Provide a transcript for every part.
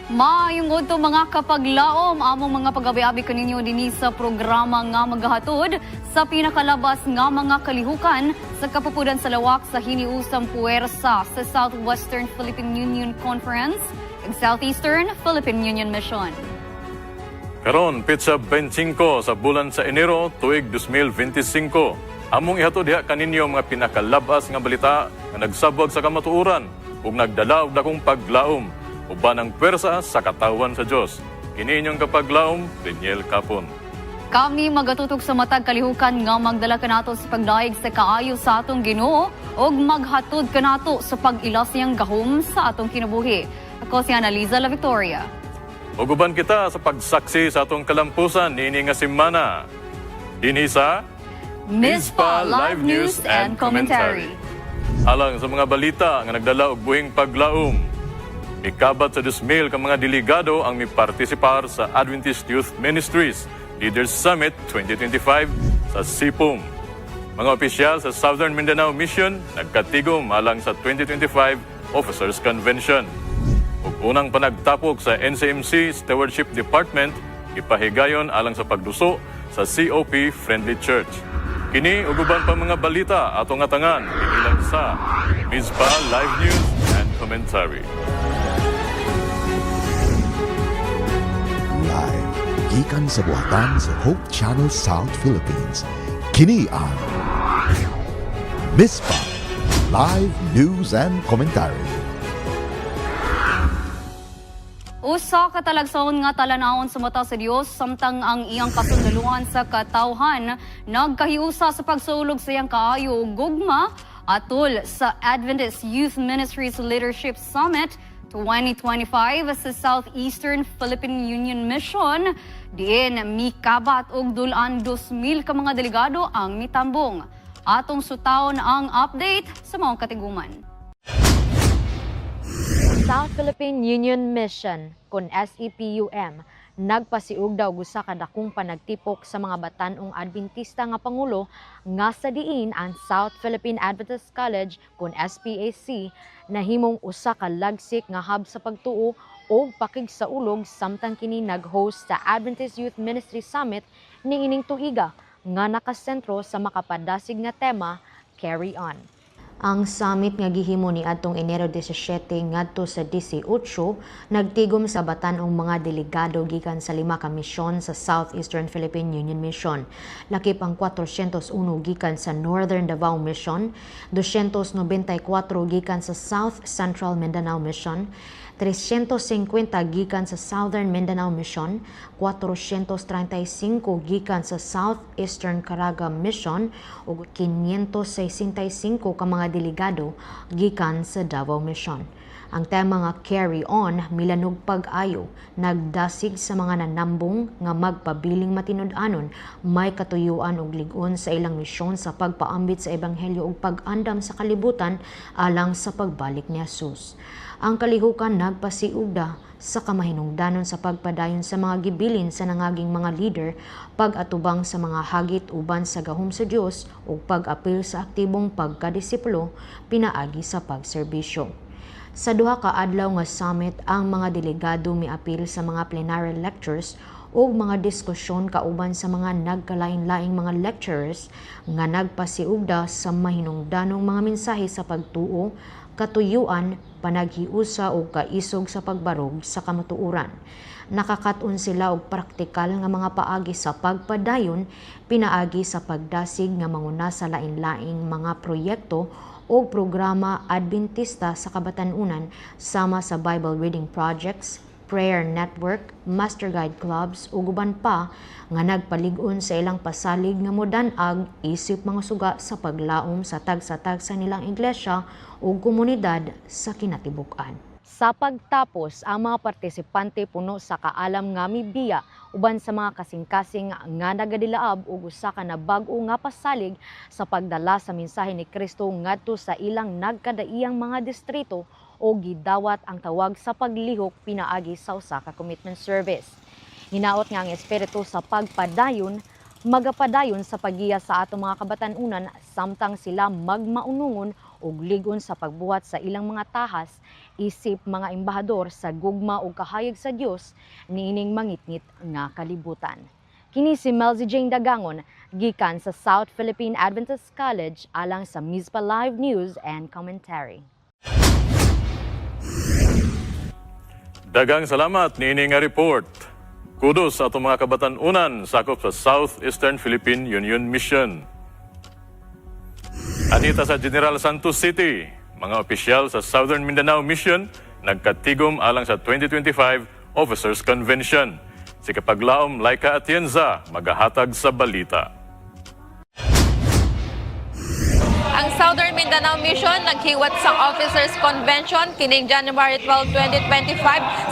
Maayong udto mga kapaglaom among mga pagabi-abi kaninyo dinhi sa programa nga magahatod sa pinakalabas nga mga kalihukan sa kapupudan sa lawak sa hiniusang puwersa sa Southwestern Philippine Union Conference ug Southeastern Philippine Union Mission. Karon pitsa 25 sa bulan sa Enero tuig 2025. Among ihatod diha kaninyo mga pinakalabas nga balita nga nagsabwag sa kamatuoran ug nagdala og dakong paglaom uban ang pwersa sa katawan sa Dios. Kini inyong kapaglaom, Daniel Capon. Kami magatutog sa matag kalihukan nga magdala kanato sa pagdaig sa kaayo sa atong Ginoo ug maghatod kanato sa pag-ila siyang gahom sa atong kinabuhi. Ako si Analiza La Victoria. Ug uban kita sa pagsaksi sa atong kalampusan niini nga semana. Dinhi sa Mispa Live News and Commentary. Alang sa mga balita nga nagdala og buhing paglaom. Ikabat sa 2,000 ka mga delegado ang mipartisipar sa Adventist Youth Ministries Leaders Summit 2025 sa Sipom. Mga opisyal sa Southern Mindanao Mission nagkatigom alang sa 2025 Officers Convention. Ug unang panagtapok sa NCMC Stewardship Department ipahigayon alang sa pagduso sa COP Friendly Church. Kini ug uban pa mga balita atong atangan inilang sa Mispa Live News and Commentary. Live gikan sa buhatan sa Hope Channel South Philippines. Kini ang Mispa Live News and Commentary. Usa ka talagsaon nga talanawon sa mata sa Dios samtang ang iyang kasundaluhan sa katawhan nagkahiusa sa pagsulog sa iyang kaayo ug gugma atol sa Adventist Youth Ministries Leadership Summit 2025 sa Southeastern Philippine Union Mission. Diin mikabat og dulan 2,000 ka mga delegado ang mitambong. Atong sutawon ang update sa mga katiguman. South Philippine Union Mission kun SEPUM nagpasiug daw usa ka dakong panagtipok sa mga batanong Adventista nga pangulo nga sa diin ang South Philippine Adventist College kun SPAC nahimong usa ka lagsik nga hub sa pagtuo o pakigsaulog samtang kini nag-host sa Adventist Youth Ministry Summit niining tuiga nga nakasentro sa makapadasig nga tema Carry On. Ang summit nga gihimo ni adtong Enero 17 ngadto sa 18 nagtigom sa batanong mga delegado gikan sa 5 ka misyon sa Southeastern Philippine Union Mission. Lakip ang 401 gikan sa Northern Davao Mission, 294 gikan sa South Central Mindanao Mission, 350 gikan sa Southern Mindanao Mission, 435 gikan sa Southeastern Caraga Mission ug 565 ka mga delegado gikan sa Davao Mission. Ang tema nga Carry On milanog pag-ayo nagdasig sa mga nanambong nga magpabiling matinud-anon may katuyuan ug lig-on sa ilang misyon sa pagpaambit sa ebanghelyo ug pag-andam sa kalibutan alang sa pagbalik ni Jesus. Ang kalihukan nagpasiugda sa kamahinungdanon sa pagpadayon sa mga gibilin sa nangaging mga leader, pag-atubang sa mga hagit uban sa gahom sa Dios ug pag-apil sa aktibong pagkadisipulo pinaagi sa pagserbisyo. Sa duha ka adlaw nga summit, ang mga delegado miapil sa mga plenary lectures o mga diskusyon kauban sa mga nagkalain-laing mga lecturers nga nagpasiugda sa mahinungdanong mga mensahe sa pagtuo, katuyuan, panaghiusa o kaisog sa pagbarog sa kamatuoran. Nakakaton sila og praktikal nga mga paagi sa pagpadayon, pinaagi sa pagdasig nga manguna sa lain-laing mga proyekto o programa Adventista sa kabatanunan sama sa Bible reading projects, prayer network, master guide clubs ug uban pa nga nagpalig-on sa ilang pasalig nga modan-ag isip mga suga sa paglaom sa tagsa-tagsa nilang iglesia ug komunidad sa kinatibuk-an. Sa pagtapos, ang mga partisipante puno sa kaalam nga mibiya uban sa mga kasing-kasing nga nagadilaab ug usa ka na bag-o nga pasalig sa pagdala sa mensahe ni Kristo ngadto sa ilang nagkadaiyang mga distrito o gidawat ang tawag sa paglihok pinaagi sa usa ka commitment service. Hinaot nga ang espiritu sa pagpadayon magapadayon sa pagiya sa atong mga kabatanunan samtang sila magmaunungon ug ligon sa pagbuhat sa ilang mga tahas isip mga embahador sa gugma ug kahayag sa Dios niining mangitngit nga kalibutan. Kini si Melzy Jane Dagangon gikan sa South Philippine Adventist College alang sa Mizpa Live News and Commentary. Dagang salamat niining nga report. Kudos sa atong mga kabatan-unan sakop sa Southeastern Philippine Union Mission. Anita sa General Santos City, mga opisyal sa Southern Mindanao Mission nagkatigom alang sa 2025 Officers Convention. Si Kapaglaom Laika Atienza magahatag sa balita. Ang Southern Mindanao Mission naghiwat sa Officers Convention kining January 12, 2025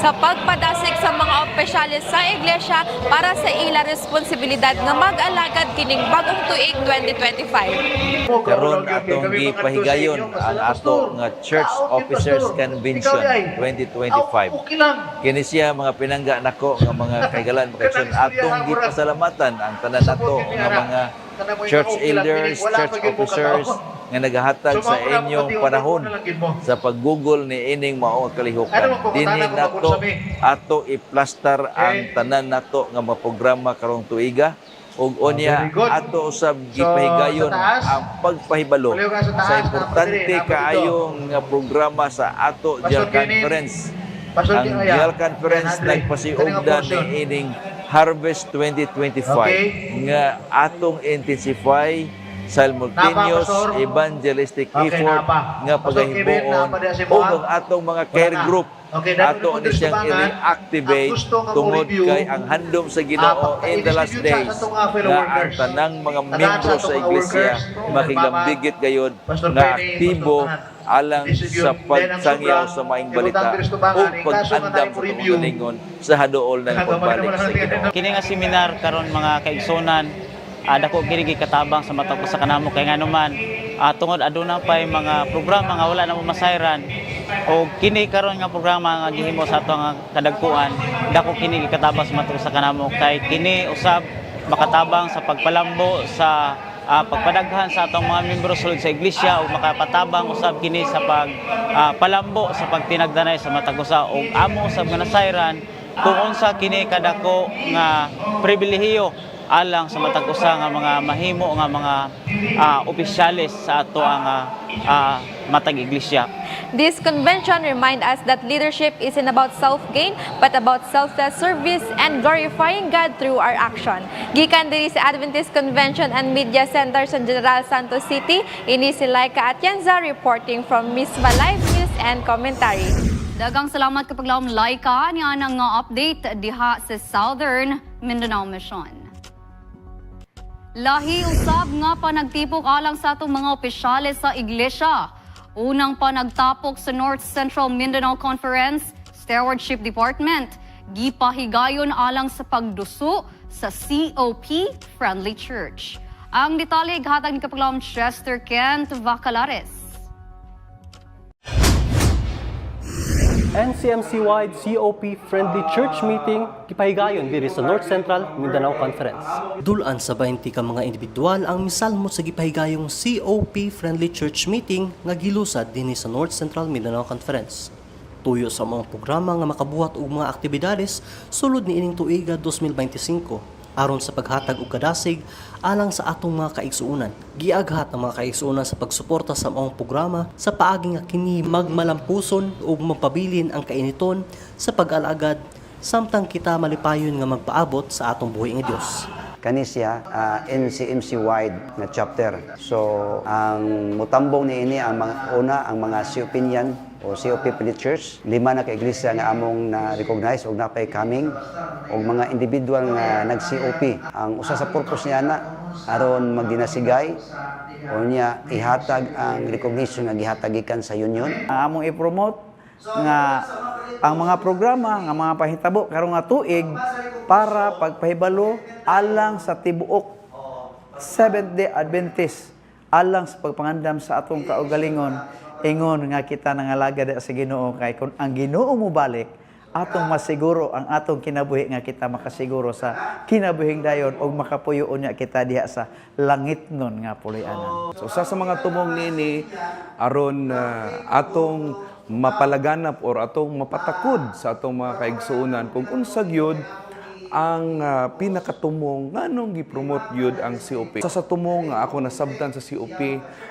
sa pagpadasig sa mga opisyalis sa iglesia para sa ila responsibilidad nga mag-alagad kining bagong tuig 2025. Karon atong gipahigayon ang ato nga Church Officers Convention 2025. Kini siya mga pinangga nako nga mga kaigalan makaisun atong gipasalamatan ang tanan nato nga mga church elders, church officers nga nagahatag sa inyong panahon sa paggugol ni ining mao nga kalihukan. Dinhi nato ato iplastar ang tanan nato nga mga programa karong tuiga ug unya ato usab gipahigayon ang pagpahibalo sa importante kaayong nga programa sa ato General Conference. Ang General Conference nagpasiugdan ni ining Harvest 2025 nga atong intensify simultaneous evangelistic effort nga pagahimuon o ang atong mga care group ato ni siyang i-reactivate tungod kay ang handom sa Ginoo in the last days nga ang tanang mga membro sa iglesia makiglambigit gayud nga aktibo alang sa pagsangyaw sa maing balita o pag-andam sa tungkulingon sa haduol ng pagbalik sa Ginoo. Kini nga seminar karon mga kaigsunan, dako kini gikatabang sa matag sa kanamo kay nganuman tungod aduna pay mga programa nga wala na mo masayran o kini karon nga programa nga gihimo sa ato nga kadagkuan, dako kini gikatabang sa matag sa kanamo kay kini usab makatabang sa pagpalambo sa pagpadaghan sa atong mga miyembro sulod sa iglesia o makapatabang usab kini sa pagpalambo sa pagtinagdanay sa matag usa ug amo usab nga nasayran kung unsa kini kadako nga pribilehiyo alang sa matag usa nga mga mahimo nga mga opisyalis sa ato ang matag iglesia. This convention remind us that leadership isn't about self-gain but about selfless service and glorifying God through our action. Gikan diri sa Adventist Convention and Media Center sa General Santos City, ini si Laika Atienza reporting from Mizpa Live News and Commentary. Dagang salamat Kapaglaom Laika niya nang update diha sa Southern Mindanao Mission. Lahi usab nga panagtipok alang sa atong mga opisyales sa iglesia. Unang panagtapok sa North Central Mindanao Conference Stewardship Department, gipahigayon alang sa pagduso sa COP Friendly Church. Ang detalye hatag ni Kapaglaom Chester Kent Vacalares. NCMC-wide COP-friendly church meeting gipahigayon diri sa North Central Mindanao Conference. Dulan sa 20 ka mga individual ang misalmo sa gipahigayong COP-friendly church meeting nga gilusad dinhi sa North Central Mindanao Conference. Tuyo sa mga programa nga makabuhat og mga aktibidades sulod ni ining tuiga 2025 aron sa paghatag og kadasig alang sa atong mga kaigsuonan. Giaghat ang mga kaigsuonan sa pagsuporta sa mga programa sa paagi nga kini magmalampuson ug mapabilin ang kainiton sa pag-alagad samtang kita malipayon nga magpaabot sa atong buhi nga Dios. Kani siya NCMC-wide nga chapter. So, ang mutambong ni ini ang mga una ang mga COP niyan o COP Friendly Church, 5 na ka iglesia nga among na-recognize og napay coming og mga individual nga nag-COP. Ang usa sa purpose niya na aron magdinasigay o niya ihatag ang recognition nga gihatag gikan sa union. Among i-promote nga ang mga programa nga mga pahitabo karong nga tuig para pagpahibalo alang sa tibuok Seventh-day Adventist alang sa pagpangandam sa atong kaugalingon ingon nga kita nangalagad sa Ginoo kay kung ang Ginoo mo balik atong masiguro ang atong kinabuhi nga kita makasiguro sa kinabuhing dayon og makapuyo unya kita diha sa langit nun nga puloy-anan. So, sa mga tumong nini aron atong mapalaganap or atong mapatakod sa atong mga kaigsuonan kung unsa gyud ang pinakatumong nganong gi-promote gyud ang COP. Sa tumong nga ako nasabtan sa COP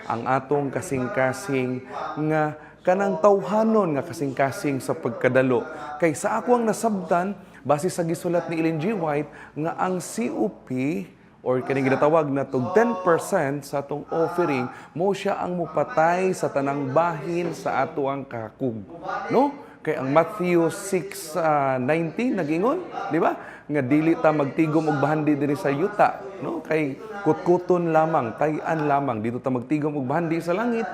ang atong kasing-kasing nga kanang tawhanon nga kasing-kasing sa pagkadalo. Kay sa ako ang nasabtan base sa gisulat ni Ellen G. White nga ang COP or kaning ginatawag na tog 10% sa atong offering mo siya ang mupatay sa tanang bahin sa ato ang kakug. No? Kay ang Matthew 6:19 nagingon, di ba? Nga dili ta magtigom og bahandi diri sa yuta, no? Kay kutkuton lamang, tayan lamang dito ta magtigom og bahandi sa langit,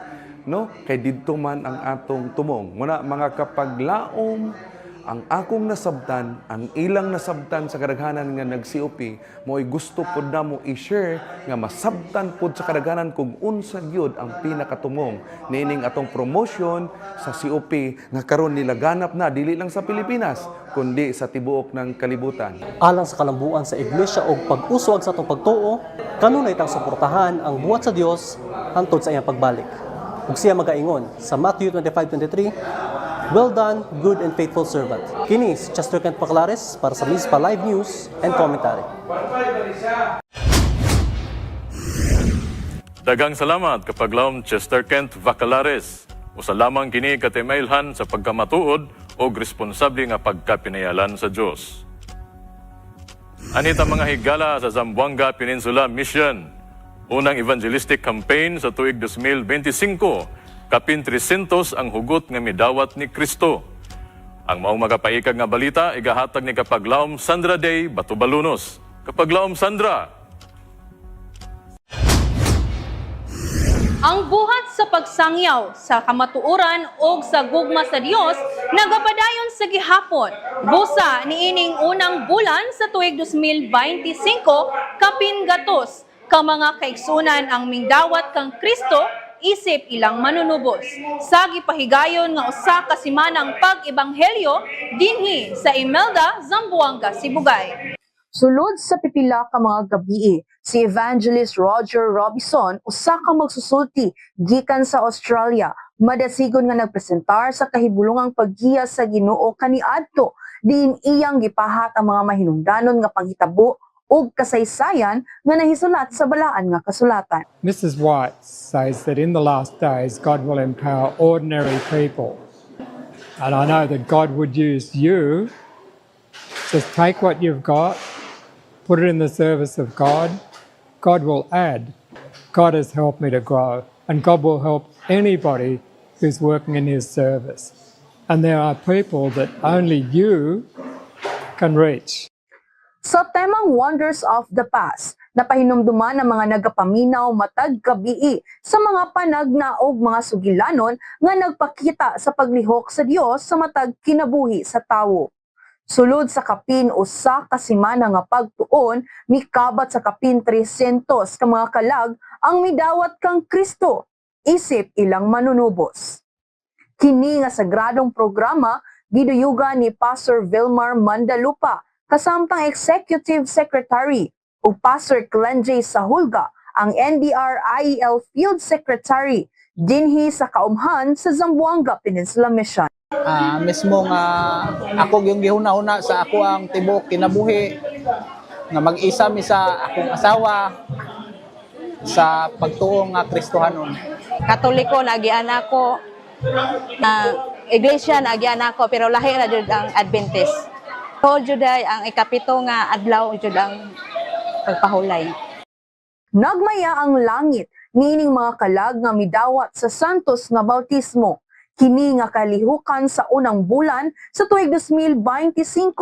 no? Kay didto man ang atong tumong. Muna mga kapaglaom ang akong nasabtan, ang ilang nasabtan sa kadaghanan nga nag-COP, mo'y gusto pod na mo i-share nga masabtan pod sa kadaghanan kung unsa gyud ang pinakatumong nining atong promotion sa COP nga karon nilaganap na dili lang sa Pilipinas kundi sa tibuok ng kalibutan. Alang sa kalambuan sa iglesia o pag-uswag sa itong pagtuo, kanunay tang suportahan ang buhat sa Dios hantod sa iyang pagbalik. Ug siya magaingon sa Matthew 25:23, "Well done, good and faithful servant." Kini si Chester Kent Paclares para sa Mispa Live News and Commentary. Dagang salamat kapaglaom Chester Kent Vacalares. Usa lamang kini katimailhan sa pagkamatuod o responsable nga pagkapinayalan sa Dios. Anita mga higala sa Zamboanga Peninsula Mission. Unang evangelistic campaign sa tuig 2025, kapin 300 ang hugot nga midawat ni Kristo. Ang maong magapaikag nga balita igahatag ni kapaglaom Sandra Day Batubalunos. Kapaglaom Sandra. Ang buhat sa pagsangyaw sa kamatuoran o sa gugma sa Dios nagapadayon sa gihapon. Busa niining unang bulan sa tuig 2025 kapin gatos ka mga kaigsunan ang mingdawat kang Kristo isip ilang manunubos. Sa gipahigayon nga usa ka simanang pag-ebanghelyo dinhi sa Imelda, Zamboanga, Sibugay. Sulod sa pipila ka mga gabii, si Evangelist Roger Robinson usa ka magsusulti gikan sa Australia, madasigon nga nagpresentar sa kahibulungang paggiya sa Ginoo kaniadto diin iyang gipahat ang mga mahinungdanon nga paghitabo ug kasaysayan nga nahisulat sa balaan nga kasulatan. Mrs. White says that in the last days God will empower ordinary people. And I know that God would use you. Just take what you've got, put it in the service of God. God will add. God has helped me to grow, and God will help anybody who's working in His service. And there are people that only you can reach. Sa temang Wonders of the Past, napahinumduman ang mga nagapaminaw matag gabii sa mga panagnaog mga sugilanon nga nagpakita sa paglihok sa Dios sa matag kinabuhi sa tawo. Sulod sa kapin usa ka semana nga pagtuon, mikabat sa kapin 300 ka mga kalag ang midawat kang Kristo, isip ilang manunubos. Kini nga sagradong programa giduyugan ni Pastor Vilmar Mandalupa, kasamtang Executive Secretary, o Pastor Clenjay Sahulga, ang NDR-IEL Field Secretary, dinhi sa kaumhan sa Zamboanga Peninsula Mission. Mismo nga ako yung gihuna-una sa ako ang tibok kinabuhi nga mag-isa mi sa akong asawa sa pagtuong nga Kristohanon. Katoliko nagian ako, iglesia nagian ako, pero lahi na jud ang Adventist. So juday ang ikapito nga adlaw jud ang pagpahulay. Nagmaya ang langit niining mga kalag nga midawat sa santos nga bautismo. Kini nga kalihukan sa unang bulan sa tuig 2025,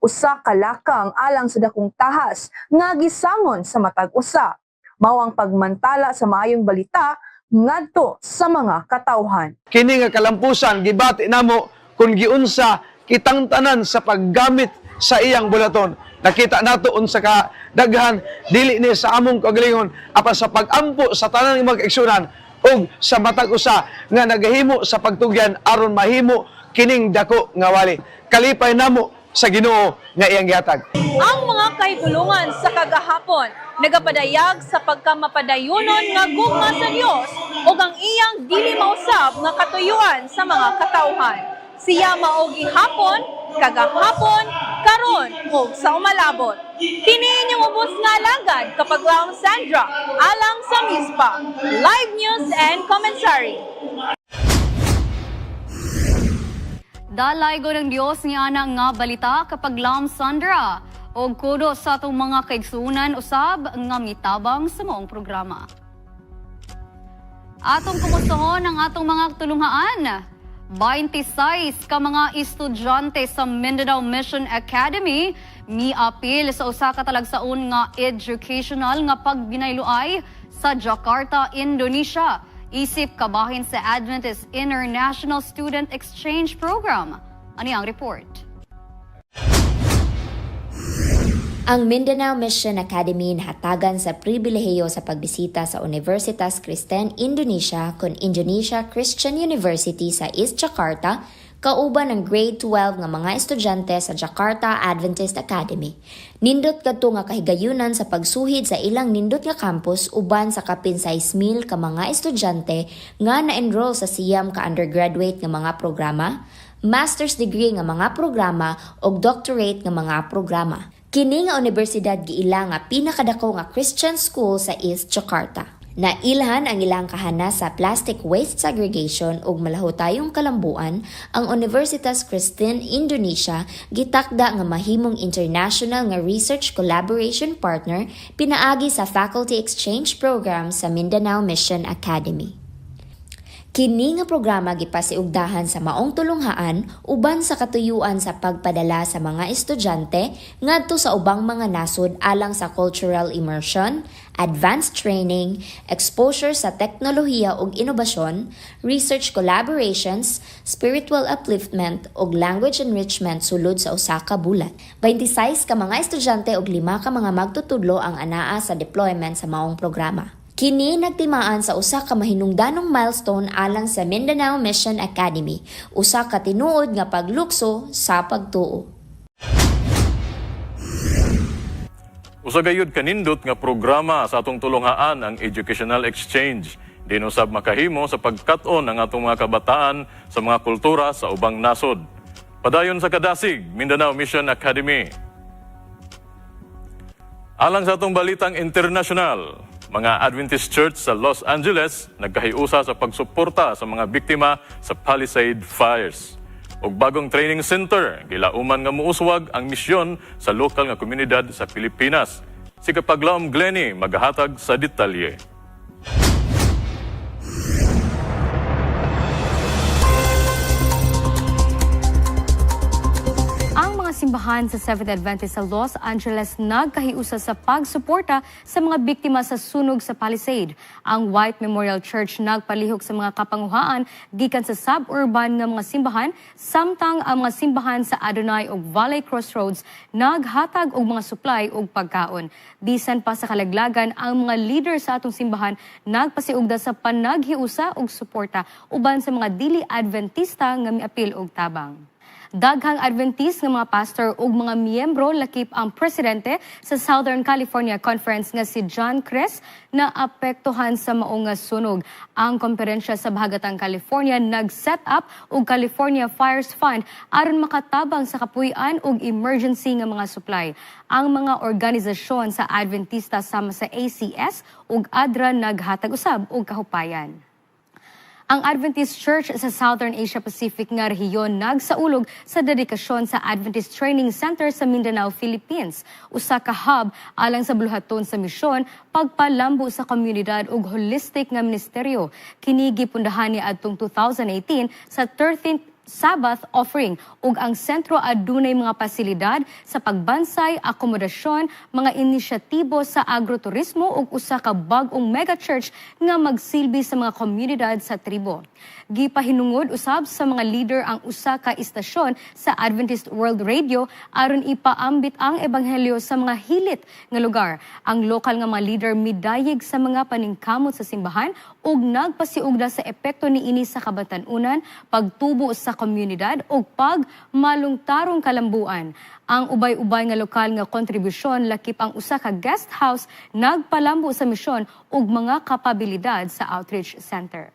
usa ka lakang alang sa dakong tahas nga gisangon sa matag usa. Mao ang pagmantala sa maayong balita ngadto sa mga katawhan. Kini nga kalampusan gibati namo kung giunsa kitang tanan sa paggamit sa iyang bulaton. Nakita nato unsa ka daghan dili ni sa among kagalingon apan sa pagampo sa tanan ng mga kaigsunan ug sa matag usa nga nagahimo sa pagtugyan aron mahimo kining dako nga wali. Kalipay namo sa Ginoo nga iyang gihatag. Ang mga kahigulungan sa kagahapon nagapadayag sa pagkamapadayonon nga gugma sa Dios ug ang iyang dili mausab nga katuyuan sa mga katawhan. Siya mao gihapon, kagahapon, karon ug sa umalabot. Kini inyong ubos nga alagad kapag laong Sandra alang sa MISPA. Live news and commentary. Dalaygo ng Dios nga nga balita kapag Lam Sandra o kudo sa atong mga kaigsunan usab nga mitabang sa moong programa. Atong kumustaon ang atong mga tulunghaan. 26 ka mga estudyante sa Mindanao Mission Academy miapil sa usa ka talagsaon nga educational nga pagbinayloay sa Jakarta, Indonesia. Isip kabahin sa Adventist International Student Exchange Program. Ano ang report? Ang Mindanao Mission Academy nahatagan sa pribilehiyo sa pagbisita sa Universitas Kristen Indonesia kon Indonesia Christian University sa East Jakarta, kauban ng grade 12 nga mga estudyante sa Jakarta Adventist Academy. Nindot kadto nga kahigayunan sa pagsuhid sa ilang nindot nga campus uban sa kapin 6,000 ka mga estudyante nga na-enroll sa siyam ka undergraduate nga mga programa, master's degree nga mga programa ug doctorate nga mga programa. Kini nga universidad giila nga pinakadako nga Christian school sa East Jakarta. Nailhan ang ilang kahana sa plastic waste segregation ug malahutayong kalambuan, ang Universitas Kristen Indonesia gitakda nga mahimong international nga research collaboration partner pinaagi sa faculty exchange program sa Mindanao Mission Academy. Kini nga programa gipasiugdahan sa maong tulunghaan uban sa katuyuan sa pagpadala sa mga estudyante ngadto sa ubang mga nasod alang sa cultural immersion, advanced training, exposure sa teknolohiya ug inobasyon, research collaborations, spiritual upliftment ug language enrichment sulod sa usa ka bulan. 26 ka mga estudyante ug 5 ka mga magtutudlo ang anaa sa deployment sa maong programa. Kini nagtimaan sa usa ka mahinungdanong milestone alang sa Mindanao Mission Academy, usa ka tinuod nga paglukso sa pagtuo. Usa gayud kanindot nga programa sa atong tulunghaan ang educational exchange. Dinusab makahimo sa pagkat-on ang atong mga kabataan sa mga kultura sa ubang nasod. Padayon sa kadasig, Mindanao Mission Academy. Alang sa atong balitang internasyonal, mga Adventist Church sa Los Angeles nagkahiusa sa pagsuporta sa mga biktima sa Palisade Fires. Og bagong training center, gilauman nga muuswag ang misyon sa lokal nga komunidad sa Pilipinas. Si Kapaglaom Glenny maghahatag sa detalye. Simbahan sa Seventh Adventist sa Los Angeles nagkahiusa sa pagsuporta sa mga biktima sa sunog sa Palisade. Ang White Memorial Church nagpalihok sa mga kapanguhaan gikan sa suburban nga mga simbahan, samtang ang mga simbahan sa Adonai ug Valley Crossroads naghatag og mga supply ug pagkaon. Bisan pa sa kalaglagan, ang mga leader sa atong simbahan nagpasiugda sa panaghiusa og suporta uban sa mga dili Adventista nga miapil og tabang. Daghang Adventist nga mga pastor ug mga miyembro lakip ang presidente sa Southern California Conference nga si John Cres na apektuhan sa maong nga sunog. Ang komperensya sa Bahagatang California nag-set up og California Fires Fund aron makatabang sa kapuy-an ug emergency nga mga supply. Ang mga organisasyon sa Adventista sama sa ACS ug ADRA naghatag usab og kahupayan. Ang Adventist Church sa Southern Asia Pacific nga rehiyon nagsaulog sa dedikasyon sa Adventist Training Center sa Mindanao, Philippines. Usa ka hub alang sa buluhaton sa misyon, pagpalambo sa komunidad ug holistic nga ministeryo. Kini gipundahan ni adtong 2018 sa 13th Sabbath offering ug ang sentro adunay mga pasilidad sa pagbansay, akomodasyon, mga inisyatibo sa agroturismo ug usa ka bag-ong mega church nga magsilbi sa mga komunidad sa tribo. Gipahinungod usab sa mga leader ang usa ka istasyon sa Adventist World Radio aron ipaambit ang ebanghelyo sa mga hilit nga lugar. Ang lokal nga mga leader midayeg sa mga paningkamot sa simbahan ug nagpasiug na sa epekto niini sa kabatanunan, pagtubo sa komunidad ug pagmalungtarong kalambuan. Ang ubay-ubay nga lokal nga kontribusyon lakip ang usa ka guest house nagpalambo sa misyon ug mga kapabilidad sa outreach center.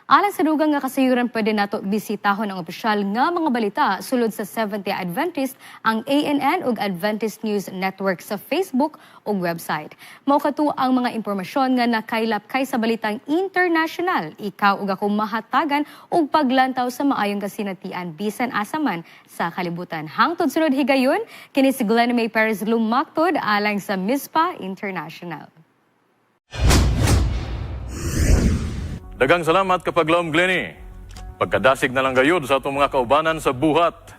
Alang sa dugang nga kasayuran, pwede nato bisitahon ang opisyal nga mga balita sulod sa Seventh-day Adventist, ang ANN ug Adventist News Network sa Facebook ug website. Mao kato ang mga impormasyon nga nakailap kay sa balitang international. Ikaw ug ako mahatagan ug paglantaw sa maayong kasinatian bisan asaman sa kalibutan. Hangtod sunod higayon, kini si Glenn May Perez lumaktod alang sa MISPA International. Dagang salamat kapag laom Glenny. Pagkadasig na lang gayud sa atong mga kaubanan sa buhat.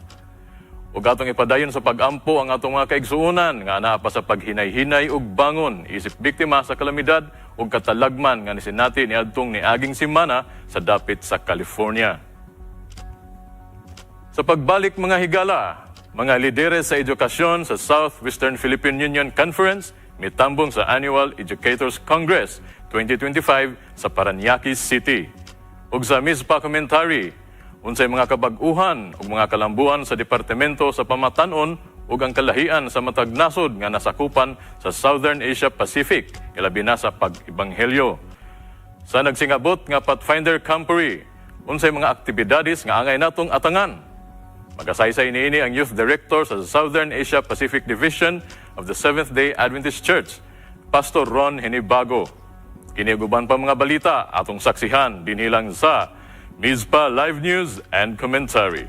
Ug atong ipadayon sa pag-ampo ang atong mga kaigsuonan nga anaa pa sa paghinay-hinay ug bangon isip biktima sa kalamidad ug katalagman nga nisinati niadtong niaging semana sa dapit sa California. Sa pagbalik mga higala, mga lideres sa edukasyon sa Southwestern Philippine Union Conference mitambong sa Annual Educators Congress 2025 sa Parañaque City. Ug sa MISPA Commentary, unsay mga kabag-uhan ug mga kalambuan sa Departamento sa Pamatanon ug ang kalahian sa matag nasod nga nasakupan sa Southern Asia Pacific, ilabi na sa pag-ibanghelyo. Sa nagsingabot nga Pathfinder Camporee, unsay mga aktibidades nga angay natong atangan. Magasaysay niini ang Youth Director sa Southern Asia Pacific Division of the Seventh-day Adventist Church, Pastor Ron Henibago. Kiniguban pa mga balita atong saksihan dinilang sa MISPA Live News and Commentary.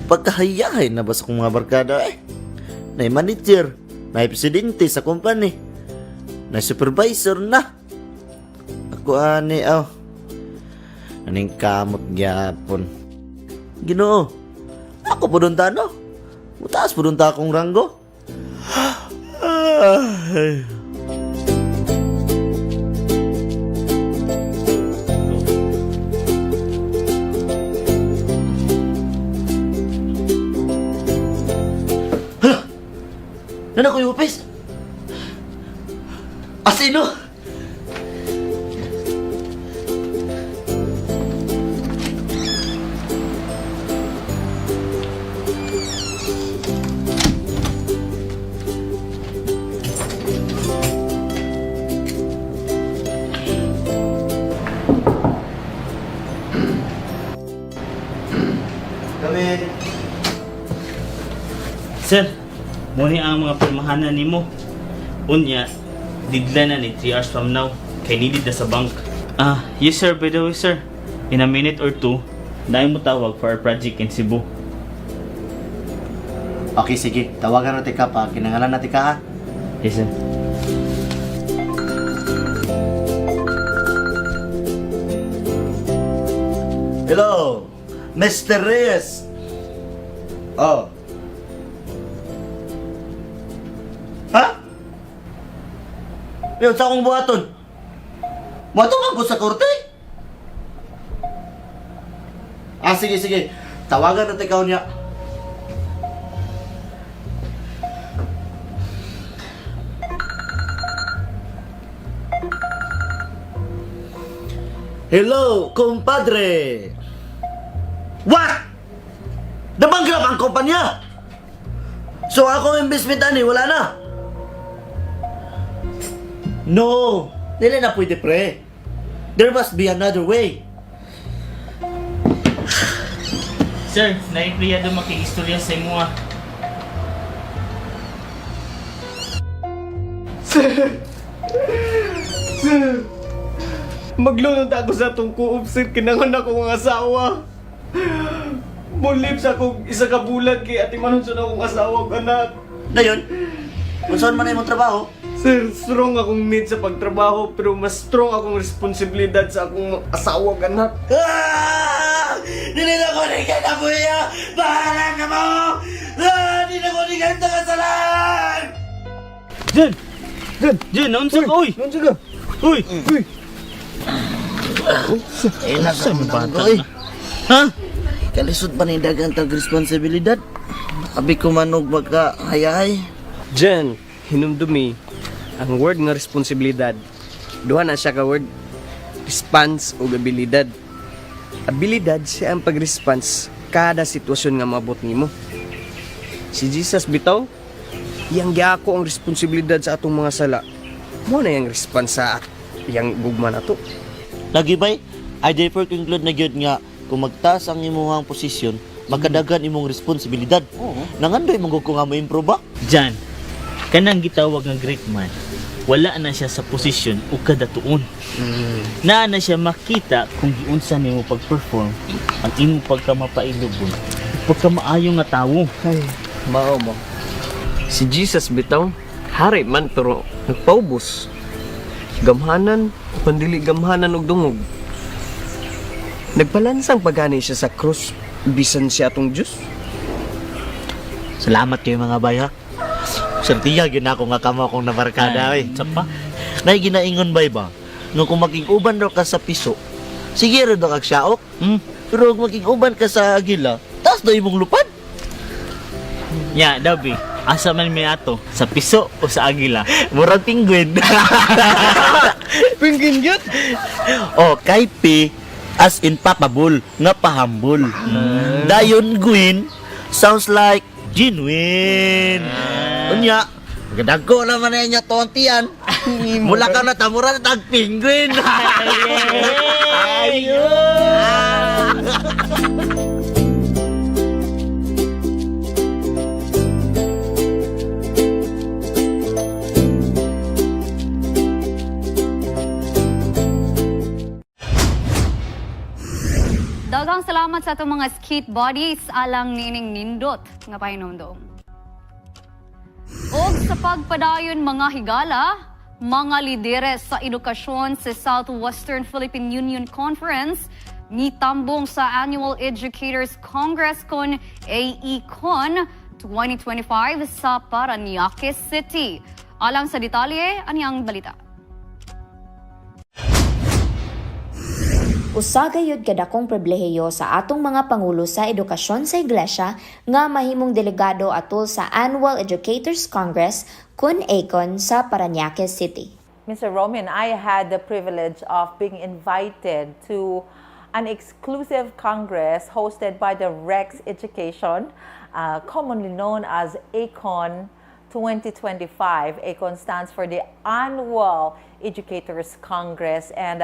Pagkahayahay na ba sa kong mga barkada Nay manager, nay presidente sa company, nay supervisor na. Ako ani aning kamot gyapon. Ginoo, ako po doon tano. Mutaas po doon ta akong ranggo. Hala! Nana ko yung upis? Asino? Sir, muna ang mga pirmahanan nimo. Unya, deadline na ni 3 hours from now. Kay needed na sa bank. Yes sir, by the way sir. In a minute or two, dahil mo tawag for our project in Cebu. Okay, sige. Tawagan natin ka pa. Kinangalan natin ka ha? Yes sir. Hello, Mr. Reyes. Oh. Ha? Yun, sa akong buhaton. Buhaton ka po sa korte? Sige, sige. Tawagan natin ka niya. Hello, compadre. What? Nabangrap ang kumpanya? So akong investment ani, wala na? No, dili na pwede pre. There must be another way. Sir, naipriyado makiistorya sa imo ah. Sir! Maglunod ako sa itong kuop, sir. Kinangon ako mga asawa. Mulip sa akong isa ka bulan kay ati manon sa akong asawa ug anak. Dayon, kung saan man na imong trabaho? Sir, strong akong need sa pagtrabaho pero mas strong akong responsibilidad sa akong asawa ug anak. Dili na ko ni kaya buya! Bahala ka mo! Dili na ko ni kaya kasalan! Jen! Jen, naunsa ka, uy! Naunsa ka? Uy! Uy! Nasa mo bata na? Ha? Kalisod pa ni dagang tag-responsibilidad? Abi ko manog magka hayay. Jen, hinumdumi, ang word nga responsibilidad. Duha na siya ka word, response o abilidad. Abilidad siya ang pag-response kada sitwasyon nga maabot nimo. Si Jesus bitaw, iyang giako ang responsibilidad sa atong mga sala. Mo na yung response sa iyang gugma na to. Lagi bay, I therefore conclude na gyud nga kung magtaas ang imong posisyon, magkadagan imong responsibilidad. Nangandoy mong ko nga mo-improve ba? Jan, kanang gitawag nga great man, wala na siya sa posisyon o kadatuon. Naa na siya makita kung giunsa nimo pag-perform ang imong pagkamapailugon, pagkamaayo nga tawo. Ay, mao mo. Si Jesus bitaw, hari man pero nagpaubos. Gamhanan, pandili gamhanan og dungog. Nagpalansang pagani siya sa krus, bisan siya atong Diyos. Salamat kayo mga bay ha. Sertiya gyud ako nga kamo akong nabarkada oy. Sapa? Nay ginaingon bay ba? Nga kung makig-uban raw ka sa piso, sige ra daw kag syaok. Pero kung makig-uban ka sa agila, taas daw imong lupad. Ya, Dabi, asa man may ato? Sa piso o sa agila? Murag penguin. Penguin gyud. Oh, kay P as in papabul, nga pahambul. Dayon Gwyn sounds like genuine. Unya, gadagko naman na niya tontian. Mula ka na tamuran tag penguin. Daghang salamat sa itong mga skate buddies alang nining nindot nga pahinomdom. O sa pagpadayon mga higala, mga lideres sa edukasyon sa Southwestern Philippine Union Conference nitambong sa Annual Educators Congress kon AECON 2025 sa Parañaque City. Alang sa detalye, anyang balita. Usa gayud kadakong pribilehiyo sa atong mga pangulo sa edukasyon sa iglesia nga mahimong delegado atol sa Annual Educators Congress kun AECON sa Parañaque City. Mr. Roman, I had the privilege of being invited to an exclusive congress hosted by the Rex Education, commonly known as AECON 2025. AECON stands for the Annual Educators Congress, and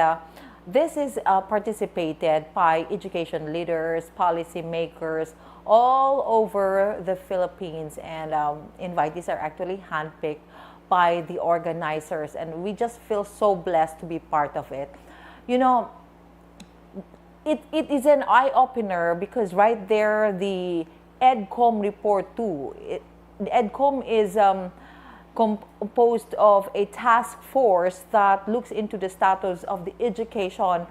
this is participated by education leaders, policy makers all over the Philippines, and invitees are actually handpicked by the organizers, and we just feel so blessed to be part of it. You know, it is an eye-opener because right there the EDCOM report too. The EDCOM is composed of a task force that looks into the status of the education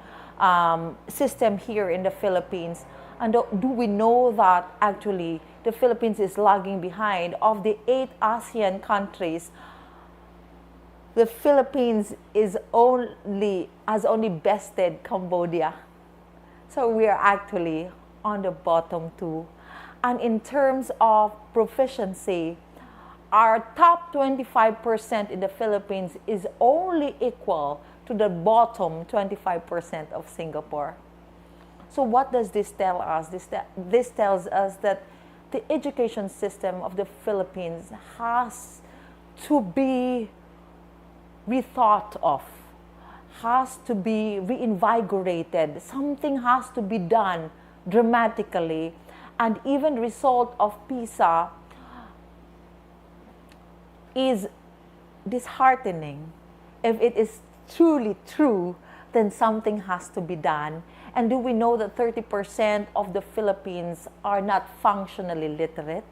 system here in the Philippines. And do we know that actually the Philippines is lagging behind? Of the 8 ASEAN countries, the Philippines has only bested Cambodia. So we are actually on the bottom 2. And in terms of proficiency, our top 25% in the Philippines is only equal to the bottom 25% of Singapore. So what does this tell us? This tells us that the education system of the Philippines has to be rethought of, has to be reinvigorated. Something has to be done dramatically. And even the result of PISA is disheartening. If it is truly true, then something has to be done. And do we know that 30% of the Philippines are not functionally literate?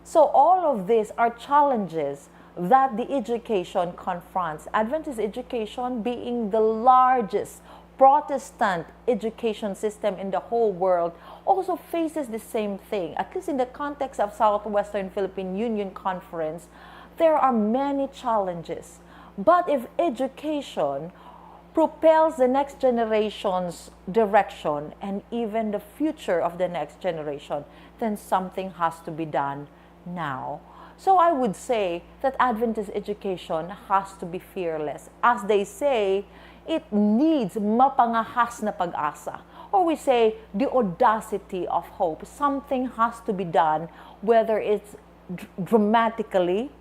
So all of these are challenges that the education confronts. Adventist education, being the largest Protestant education system in the whole world, also faces the same thing. At least in the context of Southwestern Philippine Union Conference, there are many challenges. But if education propels the next generation's direction and even the future of the next generation, then something has to be done now. So I would say that Adventist education has to be fearless. As they say, it needs mapangahas na pag-asa. Or we say the audacity of hope. Something has to be done, whether it's dramatically,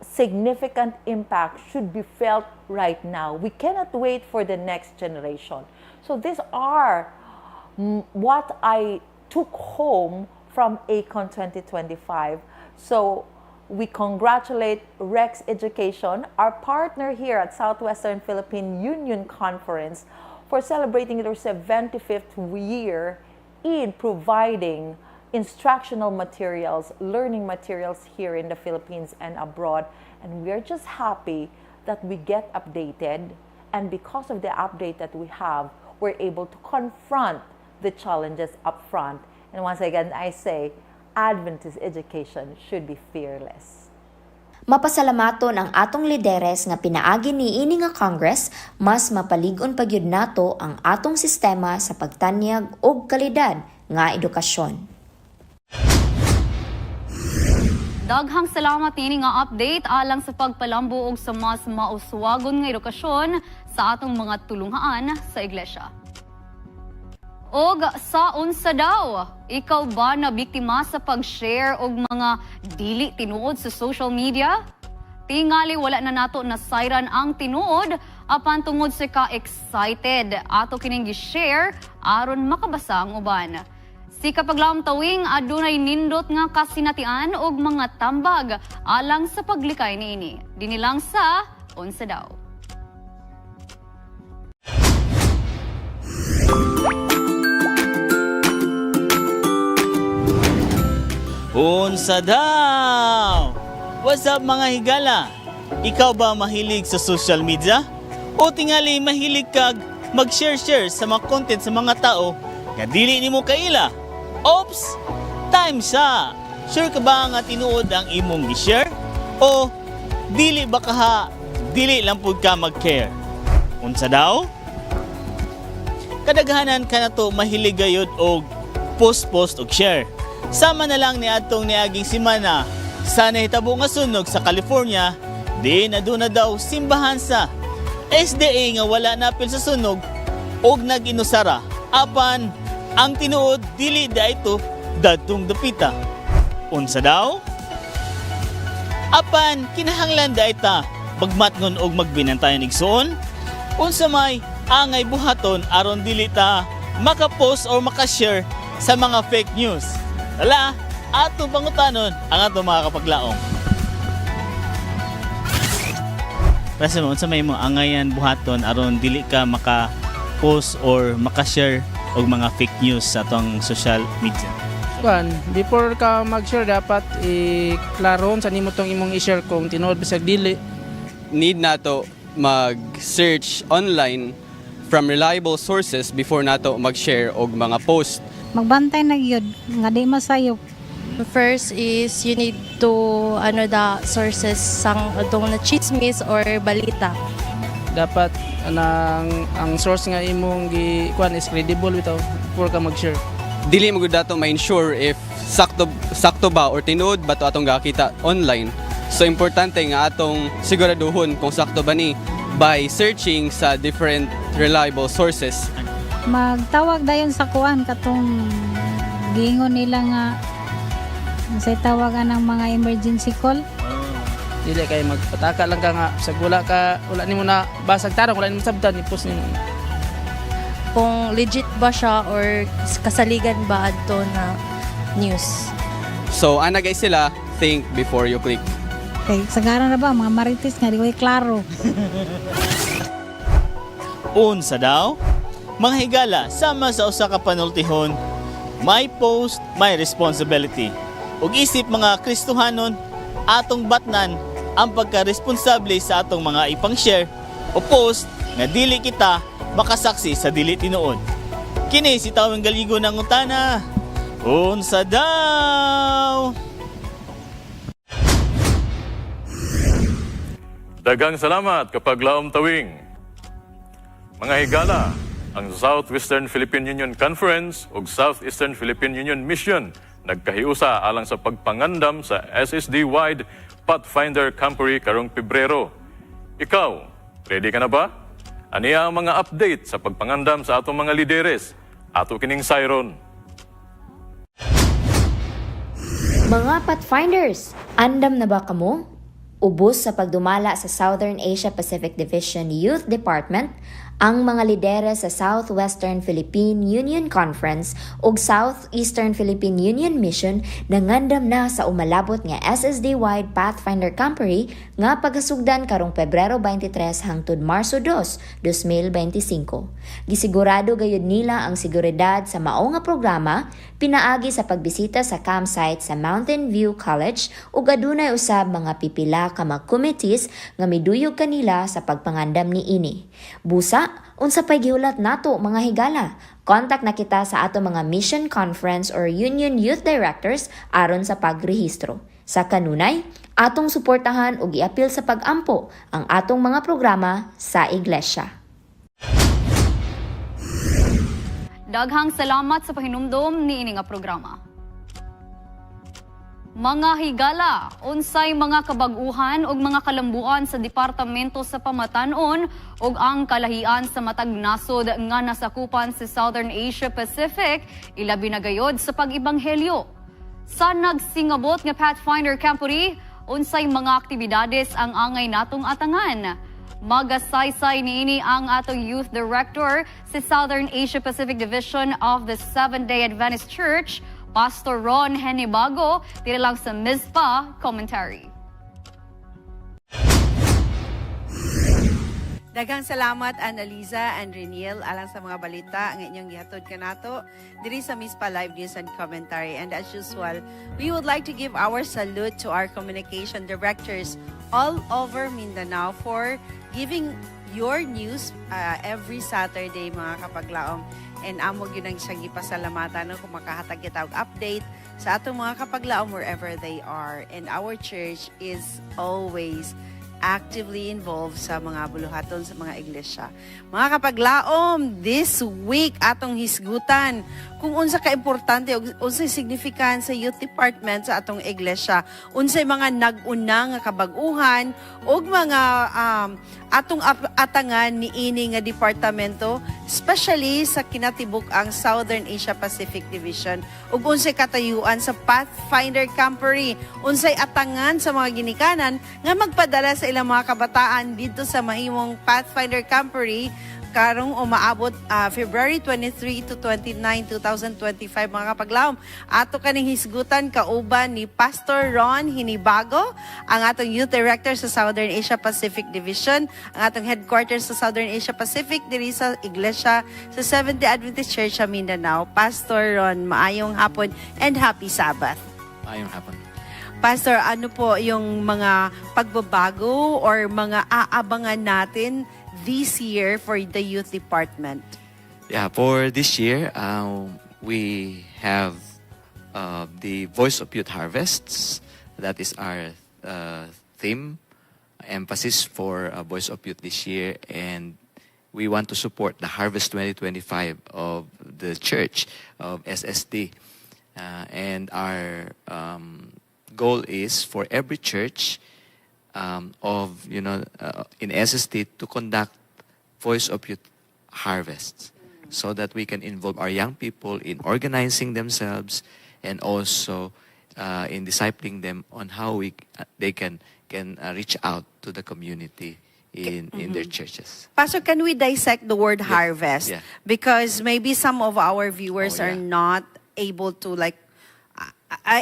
significant impact should be felt right now. We cannot wait for the next generation. So these are what I took home from ACON 2025. So we congratulate Rex Education, our partner here at Southwestern Philippine Union Conference, for celebrating their 75th year in providing instructional materials, learning materials here in the Philippines and abroad. And we're just happy that we get updated. And because of the update that we have, we're able to confront the challenges up front. And once again, I say, Adventist education should be fearless. Mapasalamaton ang atong lideres nga pinaagi ni ini nga Congress, mas mapalig-on pagyud nato ang atong sistema sa pagtanyag og kalidad nga edukasyon. Daghang salamat ini nga update alang sa pagpalambo og sa mas mauswagon nga edukasyon sa atong mga tulunghaan sa iglesia. Og sa unsa daw, ikaw ba na biktima sa pag-share og mga dili tinuod sa social media? Tingali wala na nato nasayran ang tinuod apan tungod sa ka-excited ato kining gi-share aron makabasa ang uban. Si Kapaglaom Tawing adunay nindot nga kasinatian og mga tambag alang sa paglikay niini. Dinilang sa unsa daw. Unsa daw? What's up mga higala? Ikaw ba mahilig sa social media? O tingali mahilig kag mag-share sa mga content sa mga tao nga dili nimo kaila? Oops! Time sa! Sure ka ba nga tinuod ang imong gi-share? O dili ba dili lang pud ka mag-care? Unsa daw? Kadaghanan ka na to mahilig gayud og post og share. Sama na lang ni atong niaging simana sa nahitabo nga sunog sa California, di naduna daw simbahan sa SDA nga wala napil sa sunog og naginusara. Apan ang tinuod dili da ito dadtong dapita. Unsa daw? Apan kinahanglan da ita magmatngon og magbinantayan igsoon. Unsa may angay buhaton aron dili ta maka-post or maka-share sa mga fake news. Wala, atong pangutanon ang atong mga kapaglaong. Kasi mo, unsa may mo angayan buhaton aron dili ka maka-post or maka-share og mga fake news sa atong social media. Before ka mag-share, dapat i-klaron sa nimo tong imong i-share kung tinuod bisag dili. Need nato mag-search online from reliable sources before nato mag-share og mga post. Magbantay na gyud nga di masayop. First is you need to the sources sang adong na chismis or balita. Dapat ang source nga imong gikuan is credible before ka mag-share. Dili mo gud dato ma-ensure if sakto ba or tinuod ba to atong gakita online. So importante nga atong siguraduhon kung sakto ba ni by searching sa different reliable sources. Magtawag dayon sa kuan katong giingon nila nga say tawagan ng mga emergency call. Dili kay magpataka lang ka nga sa wala nimo na basag tarong wala nimo sabtan i-post nimo. Kung legit ba siya or kasaligan ba adto na news. So ana guys sila, think before you click. Kay sagaran na ba mga marites nga di klaro. Unsa daw? Mga higala, sama sa usa ka panultihon, may post, may responsibility. Ug isip mga Kristohanon, atong batnan ang pagka-responsable sa atong mga ipang-share o post nga dili kita makasaksi sa dili tinuod. Kini si Tawing Galigo ng utana. Unsa daw? Daghang salamat Kapaglaom Tawing. Mga higala, ang Southwestern Philippine Union Conference ug Southeastern Philippine Union Mission nagkahiusa alang sa pagpangandam sa SSD-wide Pathfinder Camporee karong Pebrero. Ikaw, ready ka na ba? Aniya ang mga update sa pagpangandam sa atong mga lideres. Ato kining Siron. Mga Pathfinders, andam na ba kamo? Ubos sa pagdumala sa Southern Asia Pacific Division Youth Department, ang mga lideres sa Southwestern Philippine Union Conference ug Southeastern Philippine Union Mission nangandam na sa umalabot nga SSD-wide Pathfinder Camporee nga pagasugdan karong Pebrero 23 hangtod Marso 2, 2025. Gisigurado gayud nila ang seguridad sa mao nga programa pinaagi sa pagbisita sa campsite sa Mountain View College ug adunay usab mga pipila ka mga committees nga miduyog kanila sa pagpangandam niini. Busa, unsa pay gihulat nato mga higala? Contact na kita sa ato mga mission conference or union youth directors aron sa pagrehistro. Sa kanunay, atong suportahan ug iapil sa pag-ampo ang atong mga programa sa iglesia. Daghang salamat sa pahinumdom ni ini nga programa. Mga higala, unsay mga kabag-uhan ug mga kalambuan sa Departamento sa Pamatanon ug ang kalahian sa matag nasod nga nasakupan sa Southern Asia Pacific, ilabi na gayod sa pag-ibanghelyo. Sa nagsingabot nga Pathfinder Camporee, unsay mga aktibidades ang angay natong atangan. Magasaysay niini ang atong Youth Director sa Southern Asia Pacific Division of the Seventh-day Adventist Church, Pastor Ron Henibago, tira lang sa Mizpah Commentary. Daghang salamat Annalisa and Reniel alang sa mga balita ang inyong gihatod kanato diri sa Mizpah Live News and Commentary. And as usual, we would like to give our salute to our communication directors all over Mindanao for giving your news every Saturday mga kapaglaom. And amog yun ang siyang ipasalamatan kung makahatag kita og update sa atong mga kapaglaom wherever they are. And our church is always actively involved sa mga buluhaton sa mga iglesia. Mga kapaglaom, this week atong hisgutan kung unsa ka importante o unsay significant sa youth department sa atong iglesia, unsay mga nag-una nga kabag-uhan ug mga atong atangan ni ini nga departamento, especially sa kinatibuk ang Southern Asia Pacific Division ug unsay katayuan sa Pathfinder Camporee, unsay atangan sa mga ginikanan nga magpadala sa ilang mga kabataan dito sa mahimong Pathfinder Camporee karong umaabot February 23 to 29, 2025 mga kapaglaom. Ato kaning hisgutan kauban ni Pastor Ron Henibago, ang atong Youth Director sa Southern Asia Pacific Division, ang atong headquarters sa Southern Asia Pacific diri sa Iglesia sa Seventh-day Adventist Church sa Mindanao. Pastor Ron, maayong hapon and happy Sabbath. Maayong hapon. Pastor, ano po yung mga pagbabago or mga aabangan natin this year for the youth department? Yeah, for this year, we have the Voice of Youth Harvests. That is our theme, emphasis for Voice of Youth this year. And we want to support the Harvest 2025 of the Church of SSD. And our goal is for every church in SSD to conduct Voice of Youth harvests so that we can involve our young people in organizing themselves and also in discipling them on how they can reach out to the community in their churches. Pastor, can we dissect the word harvest? Yeah. Because maybe some of our viewers are not able to